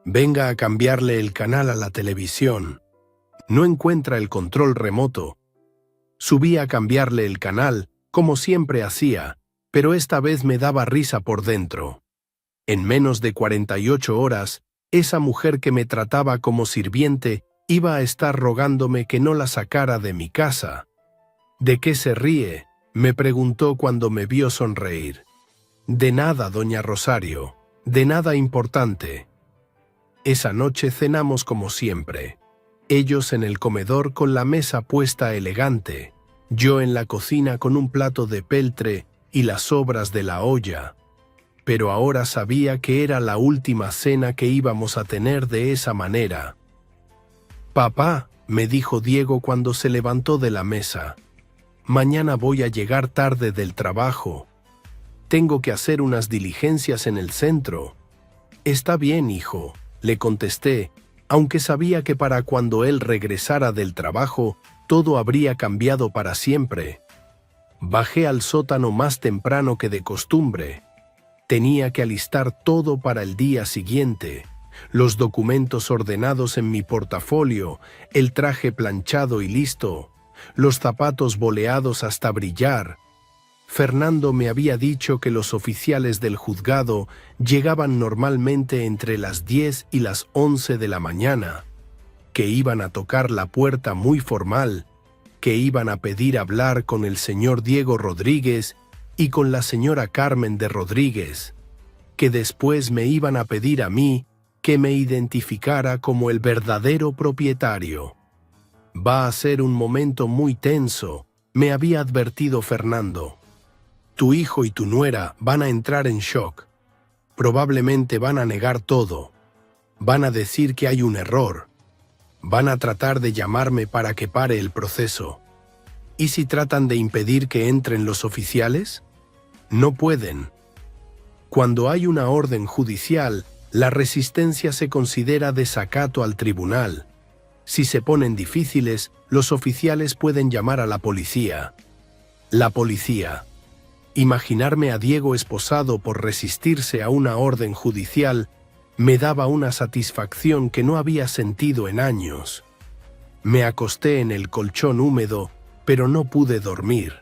«venga a cambiarle el canal a la televisión. No encuentra el control remoto». Subí a cambiarle el canal, como siempre hacía, pero esta vez me daba risa por dentro. En menos de 48 horas, esa mujer que me trataba como sirviente iba a estar rogándome que no la sacara de mi casa. «¿De qué se ríe?», me preguntó cuando me vio sonreír. «De nada, doña Rosario, de nada importante». Esa noche cenamos como siempre. Ellos en el comedor con la mesa puesta elegante, yo en la cocina con un plato de peltre y las sobras de la olla. Pero ahora sabía que era la última cena que íbamos a tener de esa manera. «Papá», me dijo Diego cuando se levantó de la mesa, «mañana voy a llegar tarde del trabajo. Tengo que hacer unas diligencias en el centro». «Está bien, hijo», le contesté, aunque sabía que para cuando él regresara del trabajo, todo habría cambiado para siempre. Bajé al sótano más temprano que de costumbre. Tenía que alistar todo para el día siguiente. Los documentos ordenados en mi portafolio, el traje planchado y listo, los zapatos boleados hasta brillar. Fernando me había dicho que los oficiales del juzgado llegaban normalmente entre las 10 y las 11 de la mañana, que iban a tocar la puerta muy formal, que iban a pedir hablar con el señor Diego Rodríguez y con la señora Carmen de Rodríguez, que después me iban a pedir a mí que me identificara como el verdadero propietario. «Va a ser un momento muy tenso», me había advertido Fernando. «Tu hijo y tu nuera van a entrar en shock. Probablemente van a negar todo. Van a decir que hay un error. Van a tratar de llamarme para que pare el proceso. ¿Y si tratan de impedir que entren los oficiales? No pueden. Cuando hay una orden judicial, La resistencia se considera desacato al tribunal. Si se ponen difíciles, los oficiales pueden llamar a la policía. La policía. Imaginarme a Diego esposado por resistirse a una orden judicial me daba una satisfacción que no había sentido en años. Me acosté en el colchón húmedo, pero no pude dormir.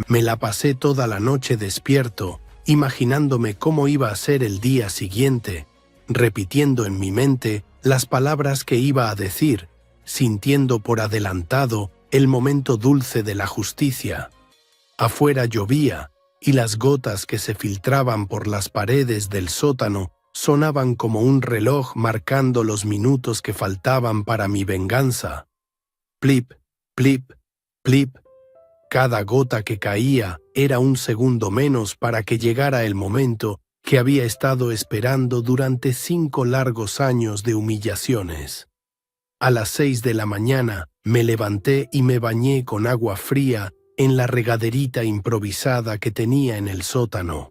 Me la pasé toda la noche despierto, imaginándome cómo iba a ser el día siguiente, repitiendo en mi mente las palabras que iba a decir, sintiendo por adelantado el momento dulce de la justicia. Afuera llovía, y las gotas que se filtraban por las paredes del sótano sonaban como un reloj marcando los minutos que faltaban para mi venganza. Plip, plip, plip. Cada gota que caía era un segundo menos para que llegara el momento que había estado esperando durante 5 largos años de humillaciones. A las 6 de la mañana me levanté y me bañé con agua fría en la regaderita improvisada que tenía en el sótano.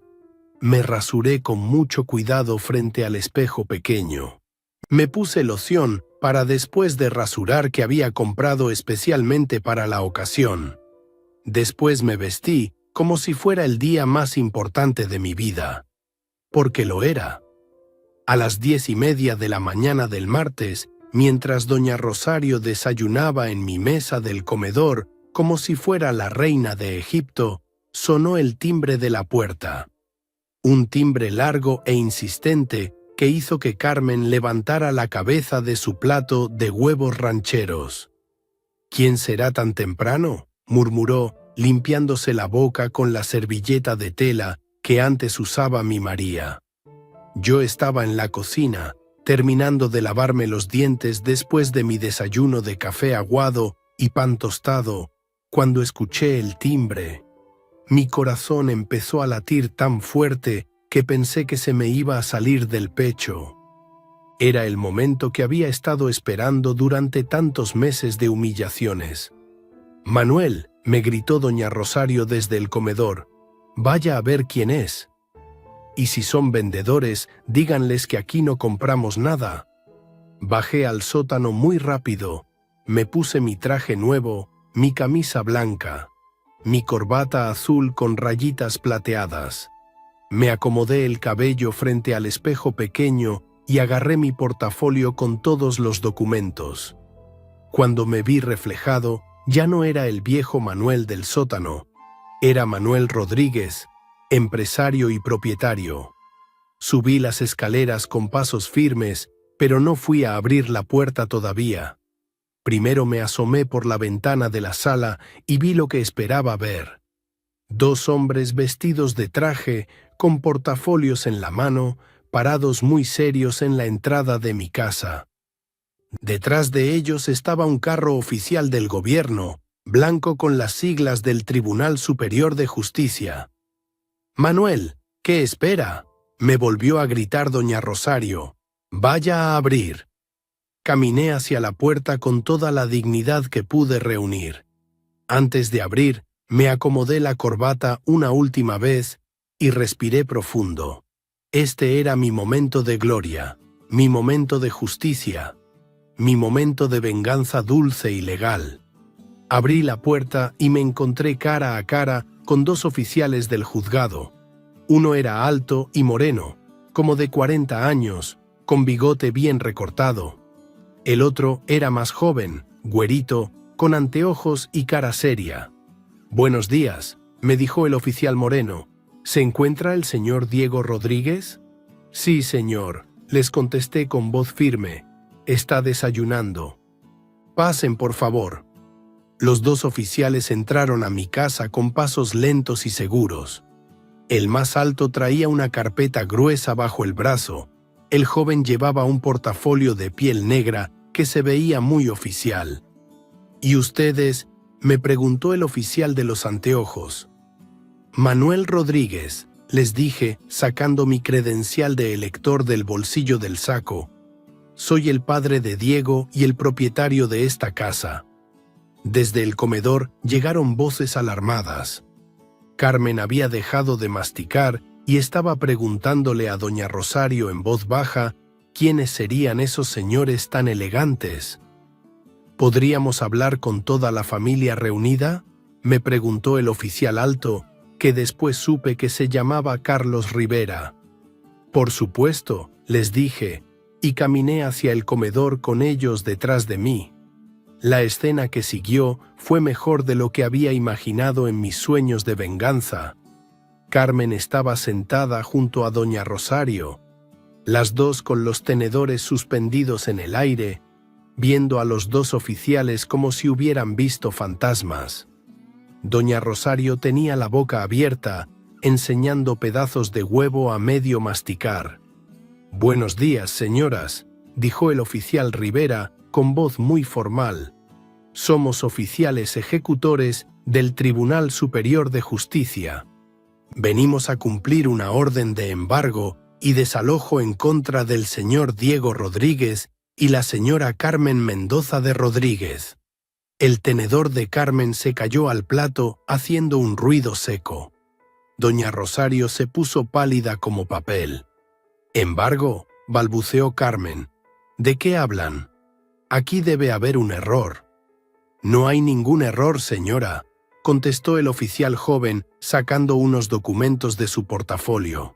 Me rasuré con mucho cuidado frente al espejo pequeño. Me puse loción para después de rasurar que había comprado especialmente para la ocasión. Después me vestí como si fuera el día más importante de mi vida. Porque lo era. A las 10:30 de la mañana del martes, mientras doña Rosario desayunaba en mi mesa del comedor como si fuera la reina de Egipto, sonó el timbre de la puerta. Un timbre largo e insistente que hizo que Carmen levantara la cabeza de su plato de huevos rancheros. «¿Quién será tan temprano?», murmuró, limpiándose la boca con la servilleta de tela que antes usaba mi María. Yo estaba en la cocina, terminando de lavarme los dientes después de mi desayuno de café aguado y pan tostado, cuando escuché el timbre. Mi corazón empezó a latir tan fuerte que pensé que se me iba a salir del pecho. Era el momento que había estado esperando durante tantos meses de humillaciones. «Manuel», me gritó doña Rosario desde el comedor, «vaya a ver quién es. Y si son vendedores, díganles que aquí no compramos nada». Bajé al sótano muy rápido, me puse mi traje nuevo, mi camisa blanca, mi corbata azul con rayitas plateadas. Me acomodé el cabello frente al espejo pequeño y agarré mi portafolio con todos los documentos. Cuando me vi reflejado, ya no era el viejo Manuel del sótano, era Manuel Rodríguez, empresario y propietario. Subí las escaleras con pasos firmes, pero no fui a abrir la puerta todavía. Primero me asomé por la ventana de la sala y vi lo que esperaba ver. 2 hombres vestidos de traje, con portafolios en la mano, parados muy serios en la entrada de mi casa. Detrás de ellos estaba un carro oficial del gobierno, blanco con las siglas del Tribunal Superior de Justicia. «Manuel, ¿qué espera?», me volvió a gritar doña Rosario. «Vaya a abrir». Caminé hacia la puerta con toda la dignidad que pude reunir. Antes de abrir, me acomodé la corbata una última vez y respiré profundo. Este era mi momento de gloria, mi momento de justicia, mi momento de venganza dulce y legal. Abrí la puerta y me encontré cara a cara con 2 oficiales del juzgado. Uno era alto y moreno, como de 40 años, con bigote bien recortado. El otro era más joven, güerito, con anteojos y cara seria. «Buenos días», me dijo el oficial moreno. «¿Se encuentra el señor Diego Rodríguez?» «Sí, señor», les contesté con voz firme. «Está desayunando». «Pasen, por favor». Los 2 oficiales entraron a mi casa con pasos lentos y seguros. El más alto traía una carpeta gruesa bajo el brazo. El joven llevaba un portafolio de piel negra que se veía muy oficial. «¿Y ustedes?», me preguntó el oficial de los anteojos. «Manuel Rodríguez», les dije, sacando mi credencial de elector del bolsillo del saco. «Soy el padre de Diego y el propietario de esta casa». Desde el comedor llegaron voces alarmadas. Carmen había dejado de masticar y estaba preguntándole a doña Rosario en voz baja quiénes serían esos señores tan elegantes. ¿Podríamos hablar con toda la familia reunida?, me preguntó el oficial alto, que después supe que se llamaba Carlos Rivera. Por supuesto, les dije, y caminé hacia el comedor con ellos detrás de mí. La escena que siguió fue mejor de lo que había imaginado en mis sueños de venganza. Carmen estaba sentada junto a doña Rosario, las dos con los tenedores suspendidos en el aire, viendo a los dos oficiales como si hubieran visto fantasmas. Doña Rosario tenía la boca abierta, enseñando pedazos de huevo a medio masticar. «Buenos días, señoras», dijo el oficial Rivera con voz muy formal. «Somos oficiales ejecutores del Tribunal Superior de Justicia. Venimos a cumplir una orden de embargo y desalojo en contra del señor Diego Rodríguez y la señora Carmen Mendoza de Rodríguez». El tenedor de Carmen se cayó al plato haciendo un ruido seco. Doña Rosario se puso pálida como papel. «¿Embargo?», balbuceó Carmen. «¿De qué hablan? Aquí debe haber un error». «No hay ningún error, señora», contestó el oficial joven sacando unos documentos de su portafolio.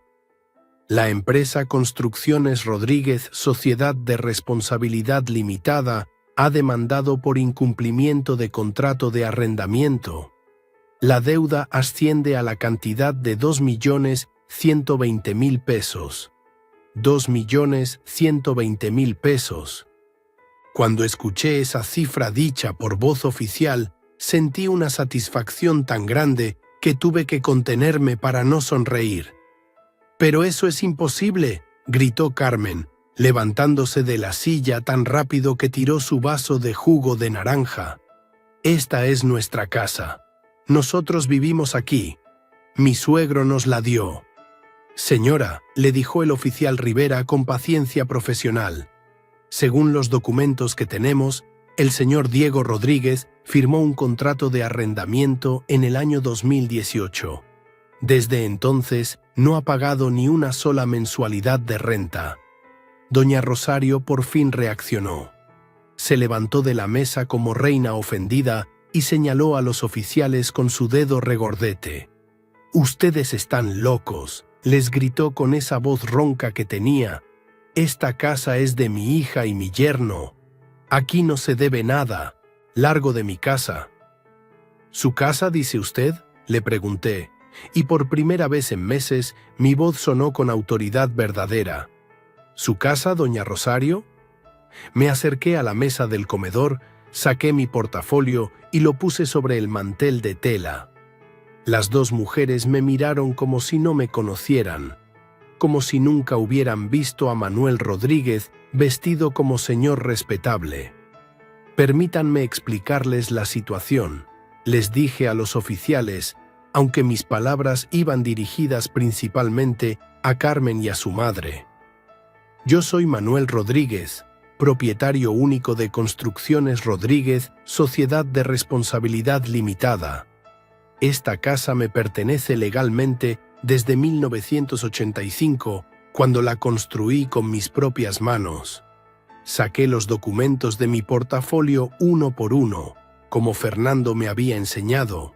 «La empresa Construcciones Rodríguez, Sociedad de Responsabilidad Limitada, ha demandado por incumplimiento de contrato de arrendamiento. La deuda asciende a la cantidad de 2.120.000 pesos. 2.120.000 pesos. Cuando escuché esa cifra dicha por voz oficial, sentí una satisfacción tan grande que tuve que contenerme para no sonreír. «Pero eso es imposible», gritó Carmen, levantándose de la silla tan rápido que tiró su vaso de jugo de naranja. «Esta es nuestra casa. Nosotros vivimos aquí. Mi suegro nos la dio». «Señora», le dijo el oficial Rivera con paciencia profesional, «según los documentos que tenemos, el señor Diego Rodríguez firmó un contrato de arrendamiento en el año 2018. Desde entonces no ha pagado ni una sola mensualidad de renta». Doña Rosario por fin reaccionó. Se levantó de la mesa como reina ofendida y señaló a los oficiales con su dedo regordete. «Ustedes están locos», les gritó con esa voz ronca que tenía. «Esta casa es de mi hija y mi yerno. Aquí no se debe nada. Largo de mi casa». «¿Su casa, dice usted?», le pregunté, y por primera vez en meses mi voz sonó con autoridad verdadera. «¿Su casa, doña Rosario?». Me acerqué a la mesa del comedor, saqué mi portafolio y lo puse sobre el mantel de tela. Las dos mujeres me miraron como si no me conocieran, como si nunca hubieran visto a Manuel Rodríguez vestido como señor respetable. «Permítanme explicarles la situación», les dije a los oficiales, aunque mis palabras iban dirigidas principalmente a Carmen y a su madre. «Yo soy Manuel Rodríguez, propietario único de Construcciones Rodríguez, Sociedad de Responsabilidad Limitada. Esta casa me pertenece legalmente desde 1985, cuando la construí con mis propias manos. Saqué los documentos de mi portafolio uno por uno, como Fernando me había enseñado.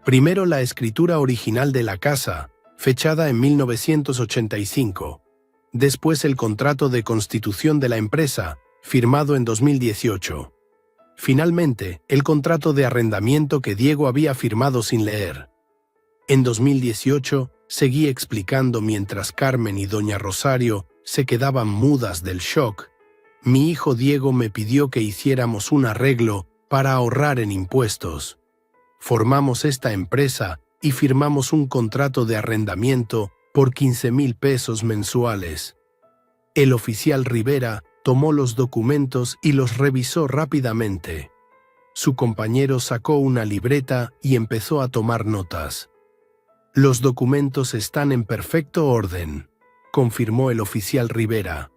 Primero la escritura original de la casa, fechada en 1985. Después el contrato de constitución de la empresa, firmado en 2018. Finalmente, el contrato de arrendamiento que Diego había firmado sin leer. En 2018, seguí explicando mientras Carmen y doña Rosario se quedaban mudas del shock. Mi hijo Diego me pidió que hiciéramos un arreglo para ahorrar en impuestos. Formamos esta empresa y firmamos un contrato de arrendamiento por 15.000 pesos mensuales. El oficial Rivera tomó los documentos y los revisó rápidamente. Su compañero sacó una libreta y empezó a tomar notas. «Los documentos están en perfecto orden», confirmó el oficial Rivera.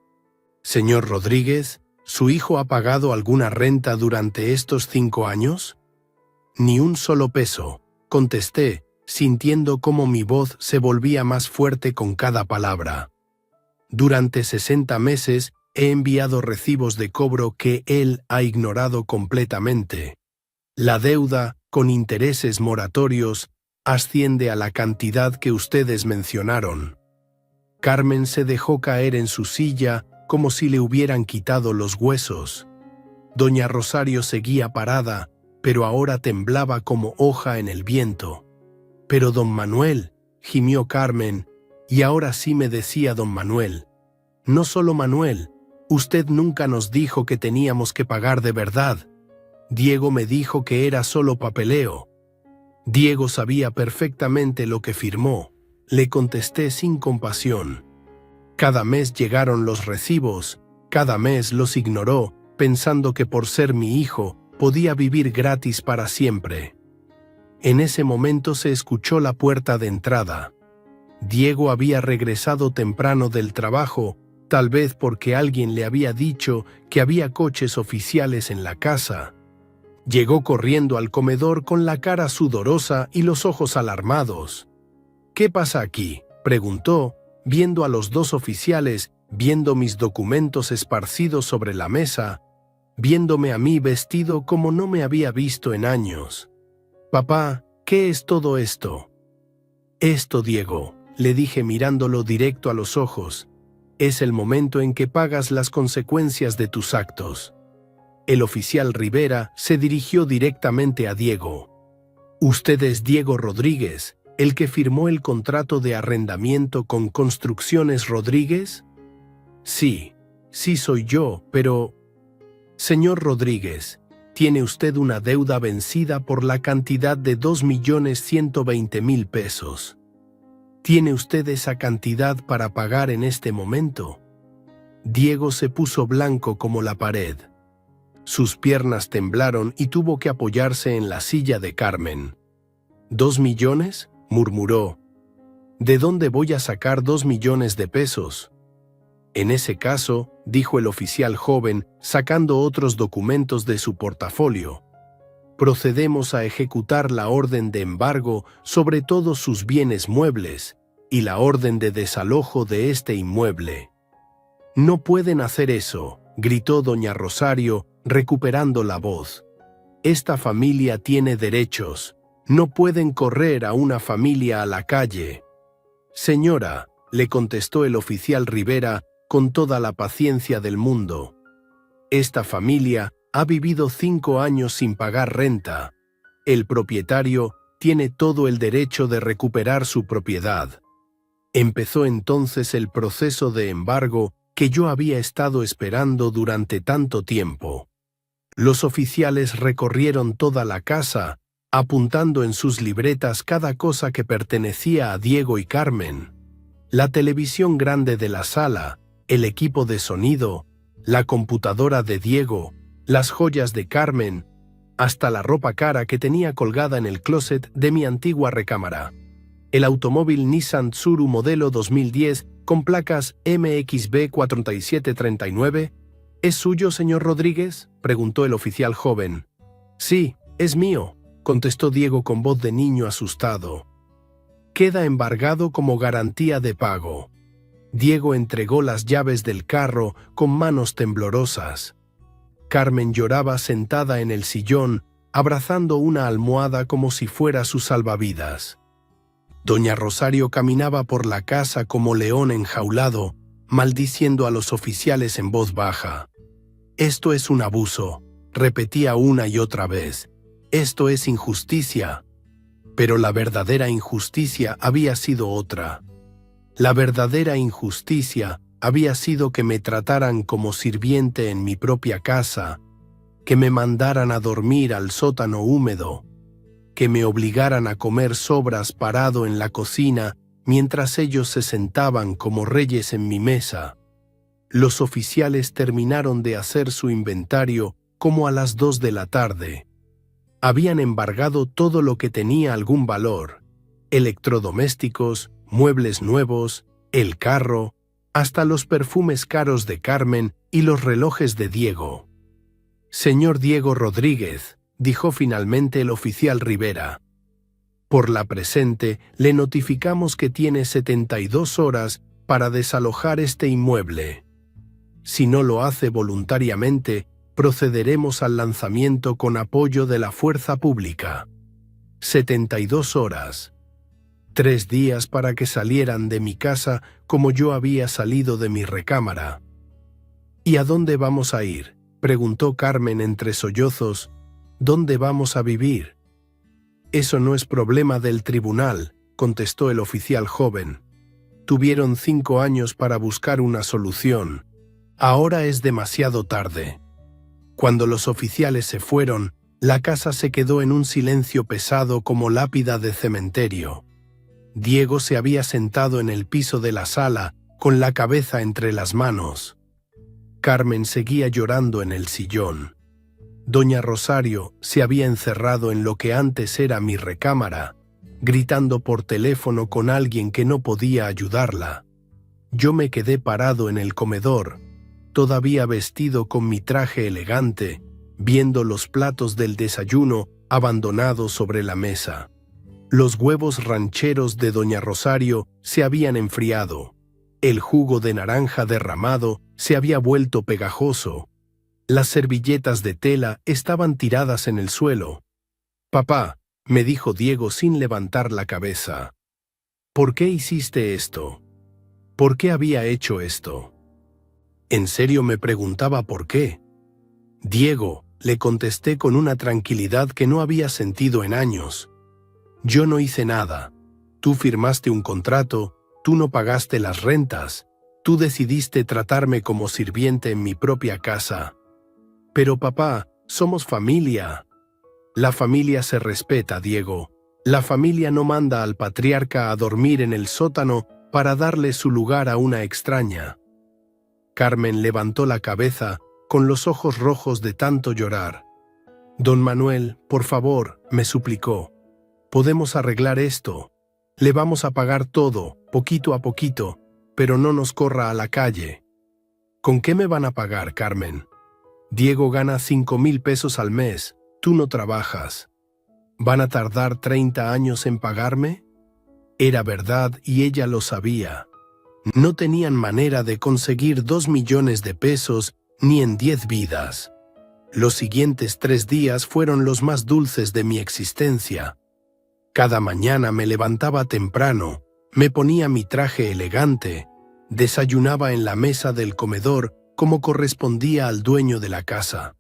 «Señor Rodríguez, ¿su hijo ha pagado alguna renta durante estos 5 años?» «Ni un solo peso», contesté, sintiendo cómo mi voz se volvía más fuerte con cada palabra. Durante 60 meses he enviado recibos de cobro que él ha ignorado completamente. La deuda, con intereses moratorios, asciende a la cantidad que ustedes mencionaron. Carmen se dejó caer en su silla como si le hubieran quitado los huesos. Doña Rosario seguía parada, pero ahora temblaba como hoja en el viento. «Pero don Manuel», gimió Carmen, y ahora sí me decía don Manuel. «No solo Manuel, usted nunca nos dijo que teníamos que pagar de verdad. Diego me dijo que era solo papeleo». Diego sabía perfectamente lo que firmó, le contesté sin compasión. Cada mes llegaron los recibos, cada mes los ignoró, pensando que por ser mi hijo podía vivir gratis para siempre. En ese momento se escuchó la puerta de entrada. Diego había regresado temprano del trabajo, tal vez porque alguien le había dicho que había coches oficiales en la casa. Llegó corriendo al comedor con la cara sudorosa y los ojos alarmados. «¿Qué pasa aquí?», preguntó, viendo a los dos oficiales, viendo mis documentos esparcidos sobre la mesa, viéndome a mí vestido como no me había visto en años. «Papá, ¿qué es todo esto?» «Esto, Diego», le dije mirándolo directo a los ojos, «es el momento en que pagas las consecuencias de tus actos». El oficial Rivera se dirigió directamente a Diego. «¿Usted es Diego Rodríguez, el que firmó el contrato de arrendamiento con Construcciones Rodríguez?» «Sí, sí soy yo, pero...» «Señor Rodríguez, tiene usted una deuda vencida por la cantidad de 2.120.000 pesos. ¿Tiene usted esa cantidad para pagar en este momento?» Diego se puso blanco como la pared. Sus piernas temblaron y tuvo que apoyarse en la silla de Carmen. «¿2 millones?», murmuró. «¿De dónde voy a sacar 2 millones de pesos?» «En ese caso», dijo el oficial joven, sacando otros documentos de su portafolio, «procedemos a ejecutar la orden de embargo sobre todos sus bienes muebles y la orden de desalojo de este inmueble». «No pueden hacer eso», gritó doña Rosario, recuperando la voz. «Esta familia tiene derechos. No pueden correr a una familia a la calle». «Señora», le contestó el oficial Rivera con toda la paciencia del mundo, «esta familia ha vivido 5 años sin pagar renta. El propietario tiene todo el derecho de recuperar su propiedad». Empezó entonces el proceso de embargo que yo había estado esperando durante tanto tiempo. Los oficiales recorrieron toda la casa, apuntando en sus libretas cada cosa que pertenecía a Diego y Carmen. La televisión grande de la sala, el equipo de sonido, la computadora de Diego, las joyas de Carmen, hasta la ropa cara que tenía colgada en el closet de mi antigua recámara. El automóvil Nissan Tsuru modelo 2010 con placas MXB 4739. «¿Es suyo, señor Rodríguez?», preguntó el oficial joven. «Sí, es mío», contestó Diego con voz de niño asustado. «Queda embargado como garantía de pago». Diego entregó las llaves del carro con manos temblorosas. Carmen lloraba sentada en el sillón, abrazando una almohada como si fuera su salvavidas. Doña Rosario caminaba por la casa como león enjaulado, maldiciendo a los oficiales en voz baja. «Esto es un abuso», repetía una y otra vez. «Esto es injusticia». Pero la verdadera injusticia había sido otra. La verdadera injusticia había sido que me trataran como sirviente en mi propia casa, que me mandaran a dormir al sótano húmedo, que me obligaran a comer sobras parado en la cocina mientras ellos se sentaban como reyes en mi mesa. Los oficiales terminaron de hacer su inventario como a las 2 de la tarde. Habían embargado todo lo que tenía algún valor: electrodomésticos, muebles nuevos, el carro, hasta los perfumes caros de Carmen y los relojes de Diego. «Señor Diego Rodríguez», dijo finalmente el oficial Rivera, Por la presente, le notificamos que tiene 72 horas para desalojar este inmueble. Si no lo hace voluntariamente, procederemos al lanzamiento con apoyo de la fuerza pública. 72 horas. 3 días para que salieran de mi casa como yo había salido de mi recámara. ¿Y a dónde vamos a ir?, preguntó Carmen entre sollozos. ¿Dónde vamos a vivir? Eso no es problema del tribunal, contestó el oficial joven. Tuvieron 5 años para buscar una solución. Ahora es demasiado tarde. Cuando los oficiales se fueron, la casa se quedó en un silencio pesado como lápida de cementerio. Diego se había sentado en el piso de la sala, con la cabeza entre las manos. Carmen seguía llorando en el sillón. Doña Rosario se había encerrado en lo que antes era mi recámara, gritando por teléfono con alguien que no podía ayudarla. Yo me quedé parado en el comedor, todavía vestido con mi traje elegante, viendo los platos del desayuno abandonados sobre la mesa. Los huevos rancheros de Doña Rosario se habían enfriado. El jugo de naranja derramado se había vuelto pegajoso. Las servilletas de tela estaban tiradas en el suelo. «Papá», me dijo Diego sin levantar la cabeza. «¿Por qué hiciste esto? ¿Por qué había hecho esto?» En serio me preguntaba por qué. «Diego», le contesté con una tranquilidad que no había sentido en años. «Yo no hice nada. Tú firmaste un contrato, tú no pagaste las rentas, tú decidiste tratarme como sirviente en mi propia casa». «Pero papá, somos familia». «La familia se respeta, Diego. La familia no manda al patriarca a dormir en el sótano para darle su lugar a una extraña». Carmen levantó la cabeza con los ojos rojos de tanto llorar. «Don Manuel, por favor», me suplicó. «Podemos arreglar esto. Le vamos a pagar todo, poquito a poquito, pero no nos corra a la calle». «¿Con qué me van a pagar, Carmen? Diego gana 5,000 pesos al mes, tú no trabajas. ¿Van a tardar 30 años en pagarme?». Era verdad y ella lo sabía. No tenían manera de conseguir 2 millones de pesos ni en 10 vidas. Los siguientes 3 días fueron los más dulces de mi existencia. Cada mañana me levantaba temprano, me ponía mi traje elegante, desayunaba en la mesa del comedor como correspondía al dueño de la casa.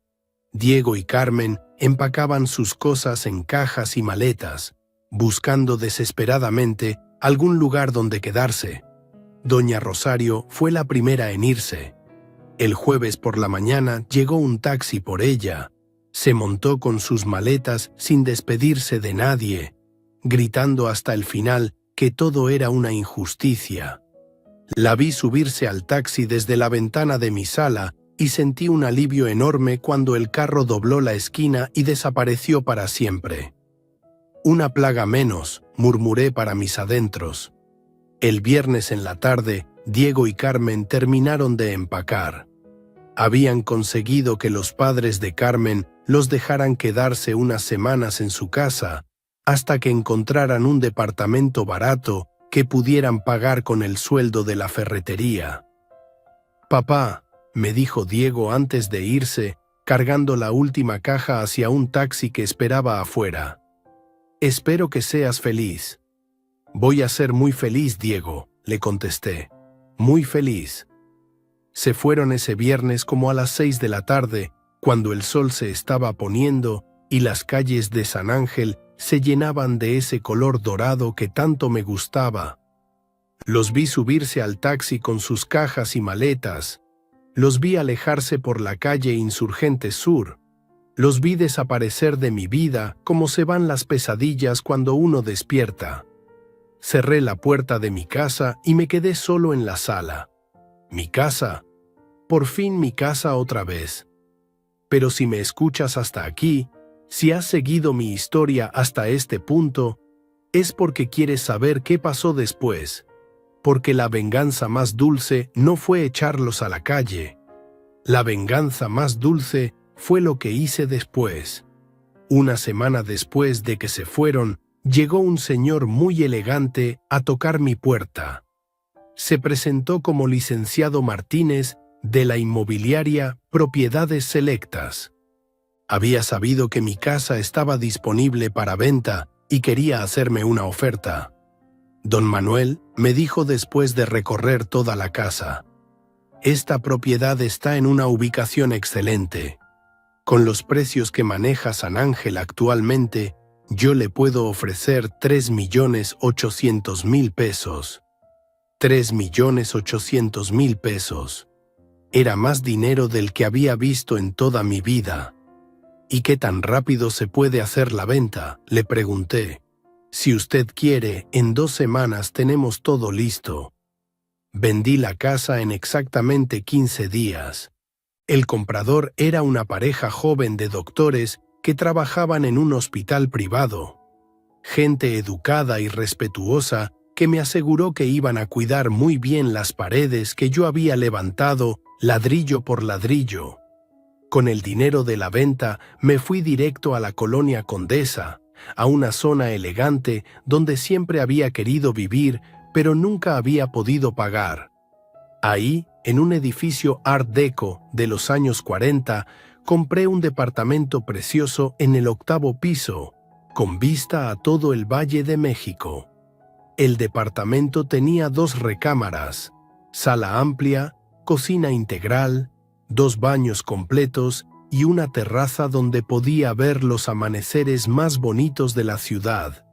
Diego y Carmen empacaban sus cosas en cajas y maletas, buscando desesperadamente algún lugar donde quedarse. Doña Rosario fue la primera en irse. El jueves por la mañana llegó un taxi por ella. Se montó con sus maletas sin despedirse de nadie, gritando hasta el final que todo era una injusticia. La vi subirse al taxi desde la ventana de mi sala y sentí un alivio enorme cuando el carro dobló la esquina y desapareció para siempre. «Una plaga menos», murmuré para mis adentros. El viernes en la tarde, Diego y Carmen terminaron de empacar. Habían conseguido que los padres de Carmen los dejaran quedarse unas semanas en su casa, hasta que encontraran un departamento barato que pudieran pagar con el sueldo de la ferretería. «Papá», me dijo Diego antes de irse, cargando la última caja hacia un taxi que esperaba afuera. «Espero que seas feliz». «Voy a ser muy feliz, Diego», le contesté. «Muy feliz». Se fueron ese viernes como a las 6 de la tarde, cuando el sol se estaba poniendo y las calles de San Ángel se llenaban de ese color dorado que tanto me gustaba. Los vi subirse al taxi con sus cajas y maletas. Los vi alejarse por la calle Insurgente Sur. Los vi desaparecer de mi vida como se van las pesadillas cuando uno despierta. Cerré la puerta de mi casa y me quedé solo en la sala. Mi casa. Por fin mi casa otra vez. Pero si me escuchas hasta aquí, si has seguido mi historia hasta este punto, es porque quieres saber qué pasó después. Porque la venganza más dulce no fue echarlos a la calle. La venganza más dulce fue lo que hice después. Una semana después de que se fueron, llegó un señor muy elegante a tocar mi puerta. Se presentó como licenciado Martínez de la inmobiliaria Propiedades Selectas. Había sabido que mi casa estaba disponible para venta y quería hacerme una oferta. Don Manuel me dijo después de recorrer toda la casa: esta propiedad está en una ubicación excelente. Con los precios que maneja San Ángel actualmente, yo le puedo ofrecer 3.800.000 pesos. 3.800.000 pesos. Era más dinero del que había visto en toda mi vida. ¿Y qué tan rápido se puede hacer la venta?, le pregunté. Si usted quiere, en 2 semanas tenemos todo listo. Vendí la casa en exactamente 15 días. El comprador era una pareja joven de doctores que trabajaban en un hospital privado. Gente educada y respetuosa que me aseguró que iban a cuidar muy bien las paredes que yo había levantado ladrillo por ladrillo. Con el dinero de la venta me fui directo a la colonia Condesa, a una zona elegante donde siempre había querido vivir, pero nunca había podido pagar. Ahí, en un edificio Art Deco de los años 40, compré un departamento precioso en el 8º piso, con vista a todo el Valle de México. El departamento tenía 2 recámaras, sala amplia, cocina integral, 2 baños completos y una terraza donde podía ver los amaneceres más bonitos de la ciudad.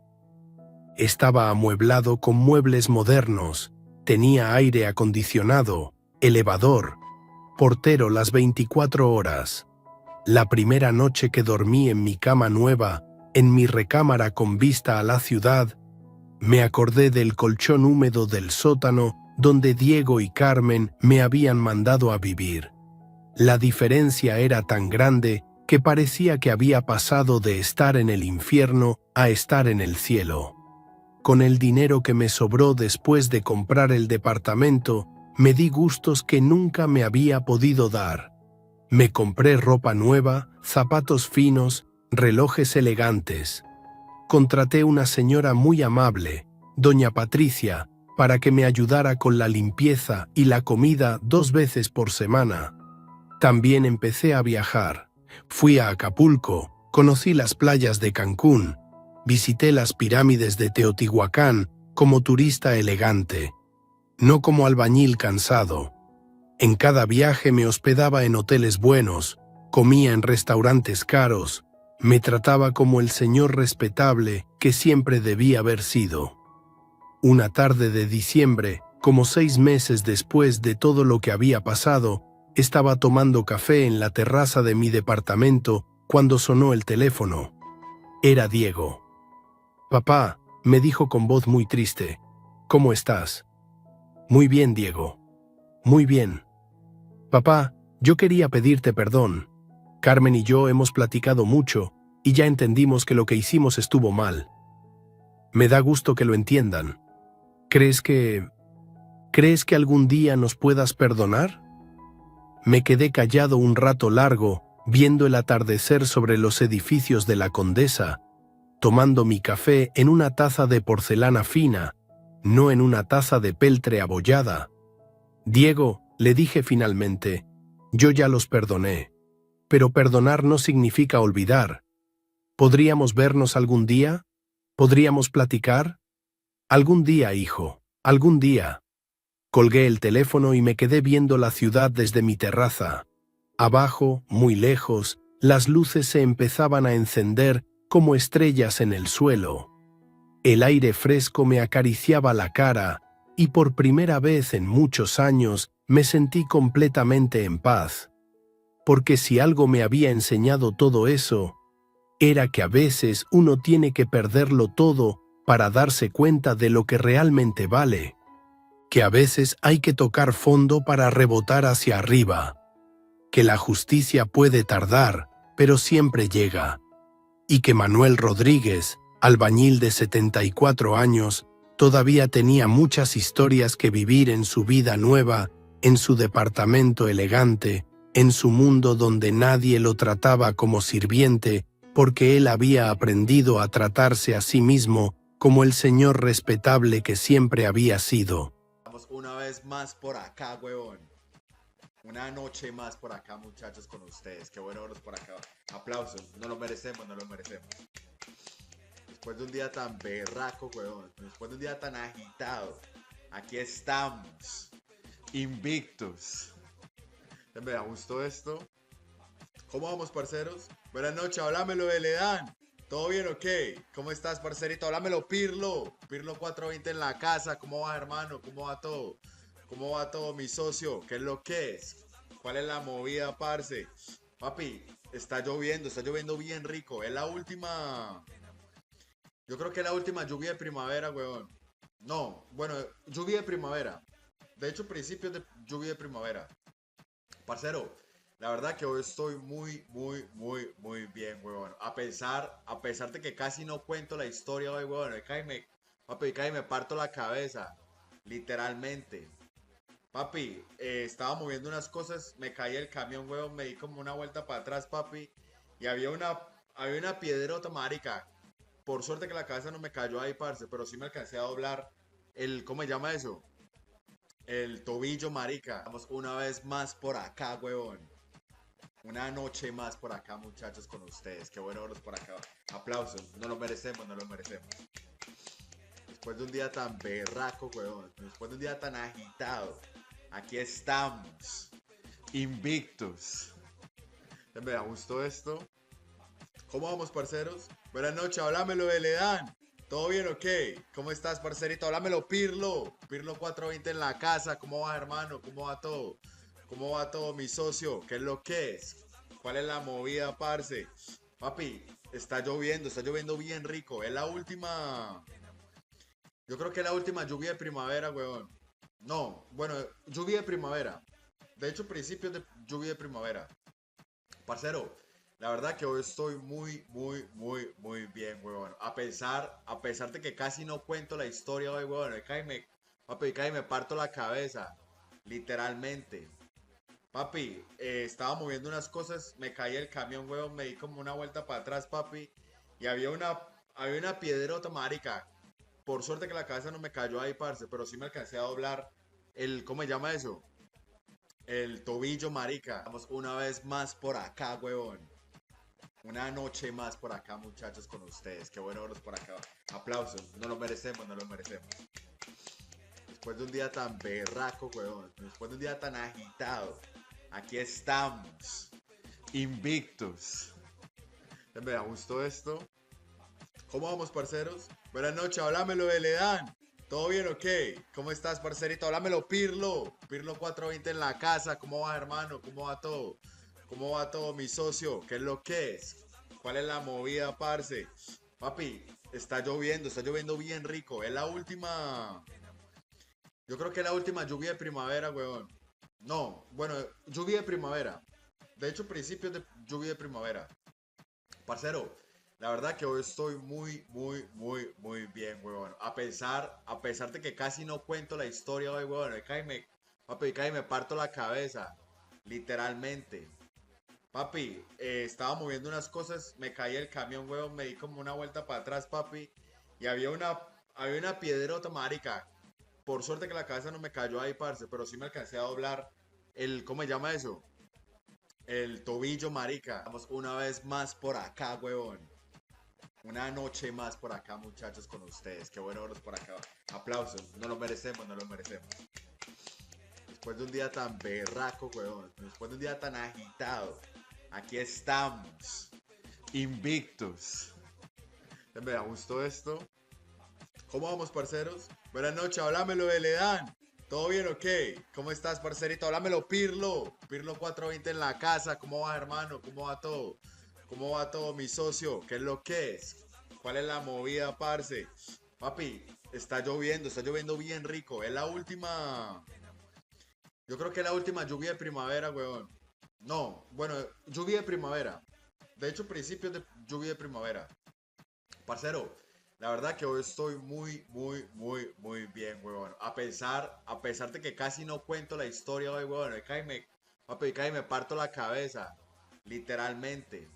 Estaba amueblado con muebles modernos, tenía aire acondicionado, elevador, portero las 24 horas. La primera noche que dormí en mi cama nueva, en mi recámara con vista a la ciudad, me acordé del colchón húmedo del sótano donde Diego y Carmen me habían mandado a vivir. La diferencia era tan grande que parecía que había pasado de estar en el infierno a estar en el cielo. Con el dinero que me sobró después de comprar el departamento, me di gustos que nunca me había podido dar. Me compré ropa nueva, zapatos finos, relojes elegantes. Contraté una señora muy amable, doña Patricia, para que me ayudara con la limpieza y la comida 2 veces por semana. También empecé a viajar. Fui a Acapulco, conocí las playas de Cancún, visité las pirámides de Teotihuacán como turista elegante, no como albañil cansado. En cada viaje me hospedaba en hoteles buenos, comía en restaurantes caros, me trataba como el señor respetable que siempre debía haber sido. Una tarde de diciembre, como 6 meses después de todo lo que había pasado, estaba tomando café en la terraza de mi departamento cuando sonó el teléfono. Era Diego. «Papá», me dijo con voz muy triste, «¿cómo estás?» «Muy bien, Diego. Muy bien. Papá, yo quería pedirte perdón. Carmen y yo hemos platicado mucho y ya entendimos que lo que hicimos estuvo mal. Me da gusto que lo entiendan. ¿Crees que algún día nos puedas perdonar?» Me quedé callado un rato largo, viendo el atardecer sobre los edificios de la Condesa, tomando mi café en una taza de porcelana fina, no en una taza de peltre abollada. «Diego», le dije finalmente, «yo ya los perdoné. Pero perdonar no significa olvidar. ¿Podríamos vernos algún día? ¿Podríamos platicar? Algún día, hijo, algún día». Colgué el teléfono y me quedé viendo la ciudad desde mi terraza. Abajo, muy lejos, las luces se empezaban a encender como estrellas en el suelo. El aire fresco me acariciaba la cara y por primera vez en muchos años me sentí completamente en paz. Porque si algo me había enseñado todo eso, era que a veces uno tiene que perderlo todo para darse cuenta de lo que realmente vale. Que a veces hay que tocar fondo para rebotar hacia arriba. Que la justicia puede tardar, pero siempre llega. Y que Manuel Rodríguez, albañil de 74 años, todavía tenía muchas historias que vivir en su vida nueva, en su departamento elegante, en su mundo donde nadie lo trataba como sirviente, porque él había aprendido a tratarse a sí mismo como el señor respetable que siempre había sido. Estamos una vez más por acá, huevón. Una noche más por acá, muchachos, con ustedes. Qué bueno verlos por acá. Aplausos. No lo merecemos, no lo merecemos. Después de un día tan berraco, huevón. Después de un día tan agitado. Aquí estamos. Invictos. Me gustó esto. ¿Cómo vamos, parceros? Buenas noches, háblamelo de Ledán. ¿Todo bien o qué? ¿Cómo estás, parcerito? Háblamelo, Pirlo. Pirlo 420 en la casa. ¿Cómo va, hermano? ¿Cómo va todo? ¿Cómo va todo, mi socio? ¿Qué es lo que es? ¿Cuál es la movida, parce? Papi, está lloviendo bien rico. Es la última. Yo creo que es la última lluvia de primavera, weón. No, bueno, lluvia de primavera. De hecho, principios de lluvia de primavera. Parcero, la verdad que hoy estoy muy bien, huevón. A pesar de que casi no cuento la historia hoy, huevón. Papi, cae me parto la cabeza. Literalmente. Papi, estaba moviendo unas cosas, me caí el camión, huevón, me di como una vuelta para atrás, papi. Y había una piedrota, marica. Por suerte que la cabeza no me cayó ahí, parce, pero sí me alcancé a doblar ¿cómo se llama eso? El tobillo, marica. Estamos una vez más por acá, huevón. Una noche más por acá, muchachos, con ustedes. Qué bueno verlos por acá. Aplausos. No lo merecemos, no lo merecemos. Después de un día tan berraco, huevón. Después de un día tan agitado. Aquí estamos. Invictos. Me gustó esto. ¿Cómo vamos, parceros? Buenas noches, háblamelo de Ledán. ¿Todo bien o qué? ¿Cómo estás, parcerito? Háblamelo, Pirlo. Pirlo 420 en la casa. ¿Cómo va, hermano? ¿Cómo va todo? ¿Cómo va todo, mi socio? ¿Qué es lo que es? ¿Cuál es la movida, parce? Papi, está lloviendo bien rico. Es la última. Yo creo que es la última lluvia de primavera, weón. No, bueno, lluvia de primavera. De hecho, principios de lluvia de primavera. Parcero, la verdad que hoy estoy muy bien, weón. A pesar de que casi no cuento la historia hoy, weón. Papi, cae me parto la cabeza. Literalmente. Papi, estaba moviendo unas cosas, me caí el camión, weón, me di como una vuelta para atrás, papi. Y había una piedrota, marica. Por suerte que la cabeza no me cayó ahí, parce, pero sí me alcancé a doblar ¿cómo se llama eso? El tobillo, marica. Estamos una vez más por acá, weón. Una noche más por acá, muchachos, con ustedes. Qué bueno verlos por acá. Aplausos. No lo merecemos, no lo merecemos. Después de un día tan berraco, weón. Después de un día tan agitado. Aquí estamos. Invictos. Me gustó esto. ¿Cómo vamos, parceros? Buenas noches, háblamelo de Ledán. ¿Todo bien o qué? ¿Cómo estás, parcerito? Háblamelo, Pirlo. Pirlo 420 en la casa. ¿Cómo va, hermano? ¿Cómo va todo? ¿Cómo va todo, mi socio? ¿Qué es lo que es? ¿Cuál es la movida, parce? Papi, está lloviendo bien rico. Es la última. Yo creo que es la última lluvia de primavera, weón. No, bueno, lluvia de primavera. De hecho, principios de lluvia de primavera. Parcero, la verdad que hoy estoy muy bien, weón. A pesar de que casi no cuento la historia hoy, weón. Papi, cae me parto la cabeza. Literalmente. Papi, estaba moviendo unas cosas, me caí el camión, weón, me di como una vuelta para atrás, papi. Y había una piedrota, marica. Por suerte que la cabeza no me cayó ahí, parce, pero sí me alcancé a doblar ¿cómo se llama eso? El tobillo, marica. Estamos una vez más por acá, weón. Una noche más por acá, muchachos, con ustedes. Qué bueno verlos por acá. Aplausos. No lo merecemos, no lo merecemos. Después de un día tan berraco, weón. Después de un día tan agitado. Aquí estamos. Invictos. Me gustó esto. ¿Cómo vamos, parceros? Buenas noches, háblamelo de Ledán. ¿Todo bien o qué? ¿Cómo estás, parcerito? Háblamelo, Pirlo. Pirlo 420 en la casa. ¿Cómo va, hermano? ¿Cómo va todo? ¿Cómo va todo, mi socio? ¿Qué es lo que es? ¿Cuál es la movida, parce? Papi, está lloviendo bien rico. Es la última. Yo creo que es la última lluvia de primavera, weón. No, bueno, lluvia de primavera. De hecho, principios de lluvia de primavera. Parcero, la verdad que hoy estoy muy bien, weón. A pesar de que casi no cuento la historia hoy, weón. Papi, cae me parto la cabeza. Literalmente.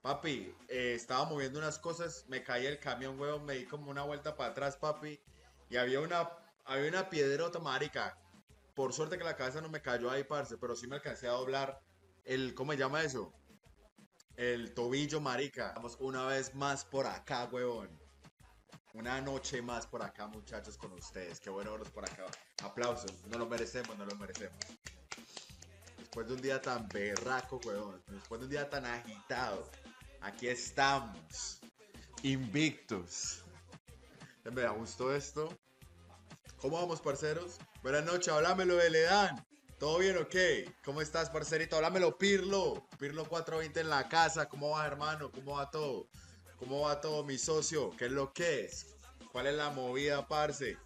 Papi, estaba moviendo unas cosas, me caí el camión, weón, me di como una vuelta para atrás, papi, y había una piedrota, marica. Por suerte que la cabeza no me cayó ahí, parce, pero sí me alcancé a doblar ¿cómo se llama eso? El tobillo, marica. Vamos una vez más por acá, weón. Una noche más por acá, muchachos, con ustedes. Qué bueno verlos por acá. Aplausos, no lo merecemos, no lo merecemos. Después de un día tan berraco, weón. Después de un día tan agitado. Aquí estamos. Invictos. Me gustó esto. ¿Cómo vamos, parceros? Buenas noches, háblamelo de Ledán. ¿Todo bien o qué? ¿Cómo estás, parcerito? Háblamelo, Pirlo. Pirlo 420 en la casa. ¿Cómo va, hermano? ¿Cómo va todo? ¿Cómo va todo, mi socio? ¿Qué es lo que es? ¿Cuál es la movida, parce?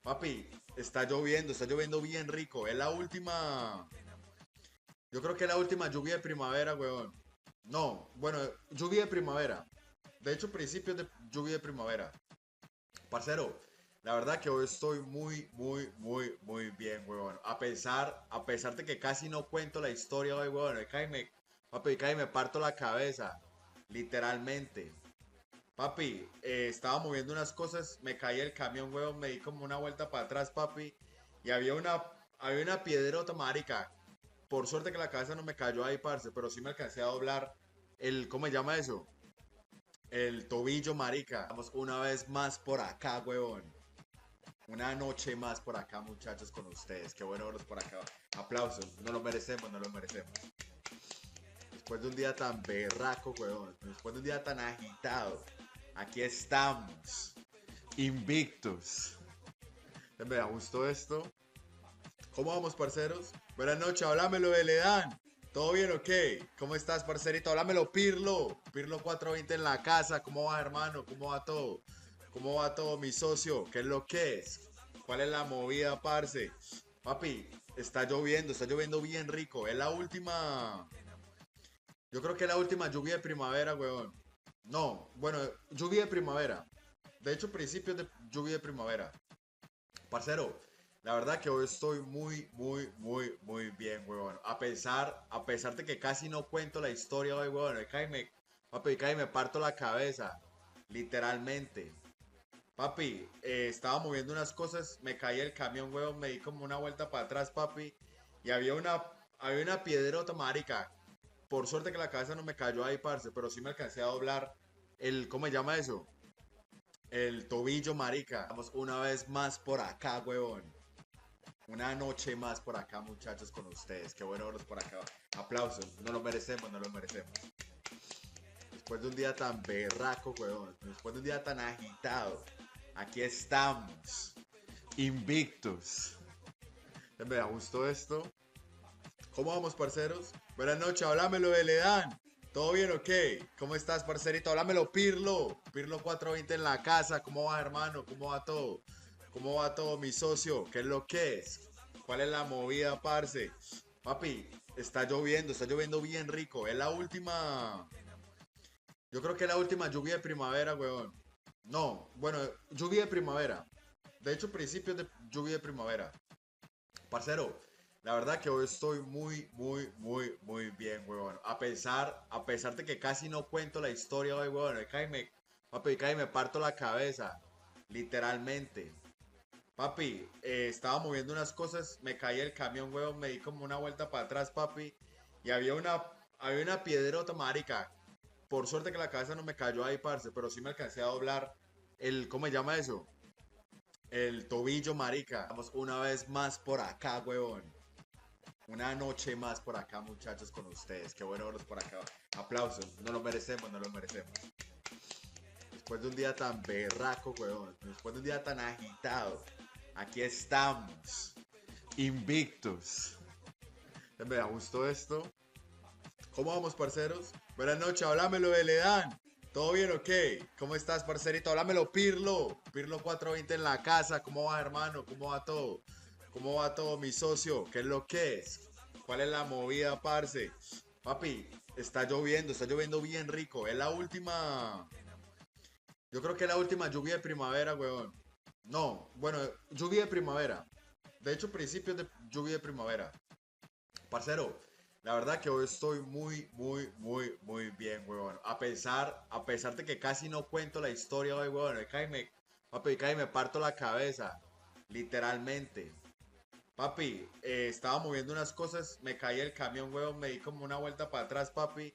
Papi, está lloviendo bien rico. Es la última. Yo creo que es la última lluvia de primavera, weón. No, bueno, lluvia de primavera. De hecho, principios de lluvia de primavera. Parcero, la verdad que hoy estoy muy bien, huevón. A pesar de que casi no cuento la historia hoy, huevón. Papi, cae me parto la cabeza. Literalmente. Papi, estaba moviendo unas cosas, me caí el camión, huevón, me di como una vuelta para atrás, papi. Y había una piedrota, marica. Por suerte que la cabeza no me cayó ahí, parce, pero sí me alcancé a doblar ¿cómo se llama eso? El tobillo, marica. Vamos una vez más por acá, huevón. Una noche más por acá, muchachos, con ustedes. Qué bueno verlos por acá. Aplausos, no lo merecemos, no lo merecemos. Después de un día tan berraco, huevón. Después de un día tan agitado. Aquí estamos. Invictos. Me gustó esto. ¿Cómo vamos, parceros? Buenas noches, háblamelo de Ledán. ¿Todo bien o qué? ¿Cómo estás, parcerito? Háblamelo, Pirlo. Pirlo 420 en la casa. ¿Cómo va, hermano? ¿Cómo va todo? ¿Cómo va todo, mi socio? ¿Qué es lo que es? ¿Cuál es la movida, parce? Papi, está lloviendo bien rico. Es la última. Yo creo que es la última lluvia de primavera, weón. No, bueno, lluvia de primavera. De hecho, principios de lluvia de primavera. Parcero, la verdad que hoy estoy muy bien, weón. A pesar de que casi no cuento la historia hoy, weón. Papi, cae me parto la cabeza. Literalmente. Papi, estaba moviendo unas cosas, me caí el camión, weón, me di como una vuelta para atrás, papi. Y había una piedrota, marica. Por suerte que la cabeza no me cayó ahí, parce, pero sí me alcancé a doblar ¿cómo se llama eso? El tobillo, marica. Vamos una vez más por acá, weón. Una noche más por acá, muchachos, con ustedes. Qué bueno verlos por acá. Aplausos, no lo merecemos, no lo merecemos. Después de un día tan berraco, weón. Después de un día tan agitado. Aquí estamos. Invictos. Me gustó esto. ¿Cómo vamos, parceros? Buenas noches, háblamelo de Ledán. ¿Todo bien o qué? ¿Cómo estás, parcerito? Háblamelo, Pirlo. Pirlo 420 en la casa. ¿Cómo va, hermano? ¿Cómo va todo? ¿Cómo va todo, mi socio? ¿Qué es lo que es? ¿Cuál es la movida, parce? Papi, está lloviendo bien rico. Es la última. Yo creo que es la última lluvia de primavera, weón. No, bueno, lluvia de primavera. De hecho, principios de lluvia de primavera. Parcero, la verdad que hoy estoy muy bien, weón. A pesar de que casi no cuento la historia hoy, weón. Papi, cae me parto la cabeza. Literalmente. Papi, estaba moviendo unas cosas, me caí el camión, weón, me di como una vuelta para atrás, papi. Y había una piedrota, marica. Por suerte que la cabeza no me cayó ahí, parce, pero sí me alcancé a doblar ¿cómo se llama eso? El tobillo, marica. Vamos una vez más por acá, weón. Una noche más por acá, muchachos, con ustedes. Qué bueno verlos por acá. Aplausos, no lo merecemos, no lo merecemos. Después de un día tan berraco, weón. Después de un día tan agitado. Aquí estamos. Invictos. Me gustó esto. ¿Cómo vamos, parceros? Buenas noches, háblamelo de Ledán. ¿Todo bien o qué? ¿Cómo estás, parcerito? Háblamelo, Pirlo. Pirlo 420 en la casa. ¿Cómo va, hermano? ¿Cómo va todo? ¿Cómo va todo, mi socio? ¿Qué es lo que es? ¿Cuál es la movida, parce? Papi, está lloviendo bien rico. Es la última. Yo creo que es la última lluvia de primavera, weón. No, bueno, lluvia de primavera. De hecho, principios de lluvia de primavera. Parcero, La verdad que hoy estoy muy bien, huevón. A pesar de que casi no cuento la historia hoy, huevón. Papi, casi me parto la cabeza. Literalmente. Papi, estaba moviendo unas cosas, me caí el camión, huevón, me di como una vuelta para atrás, papi.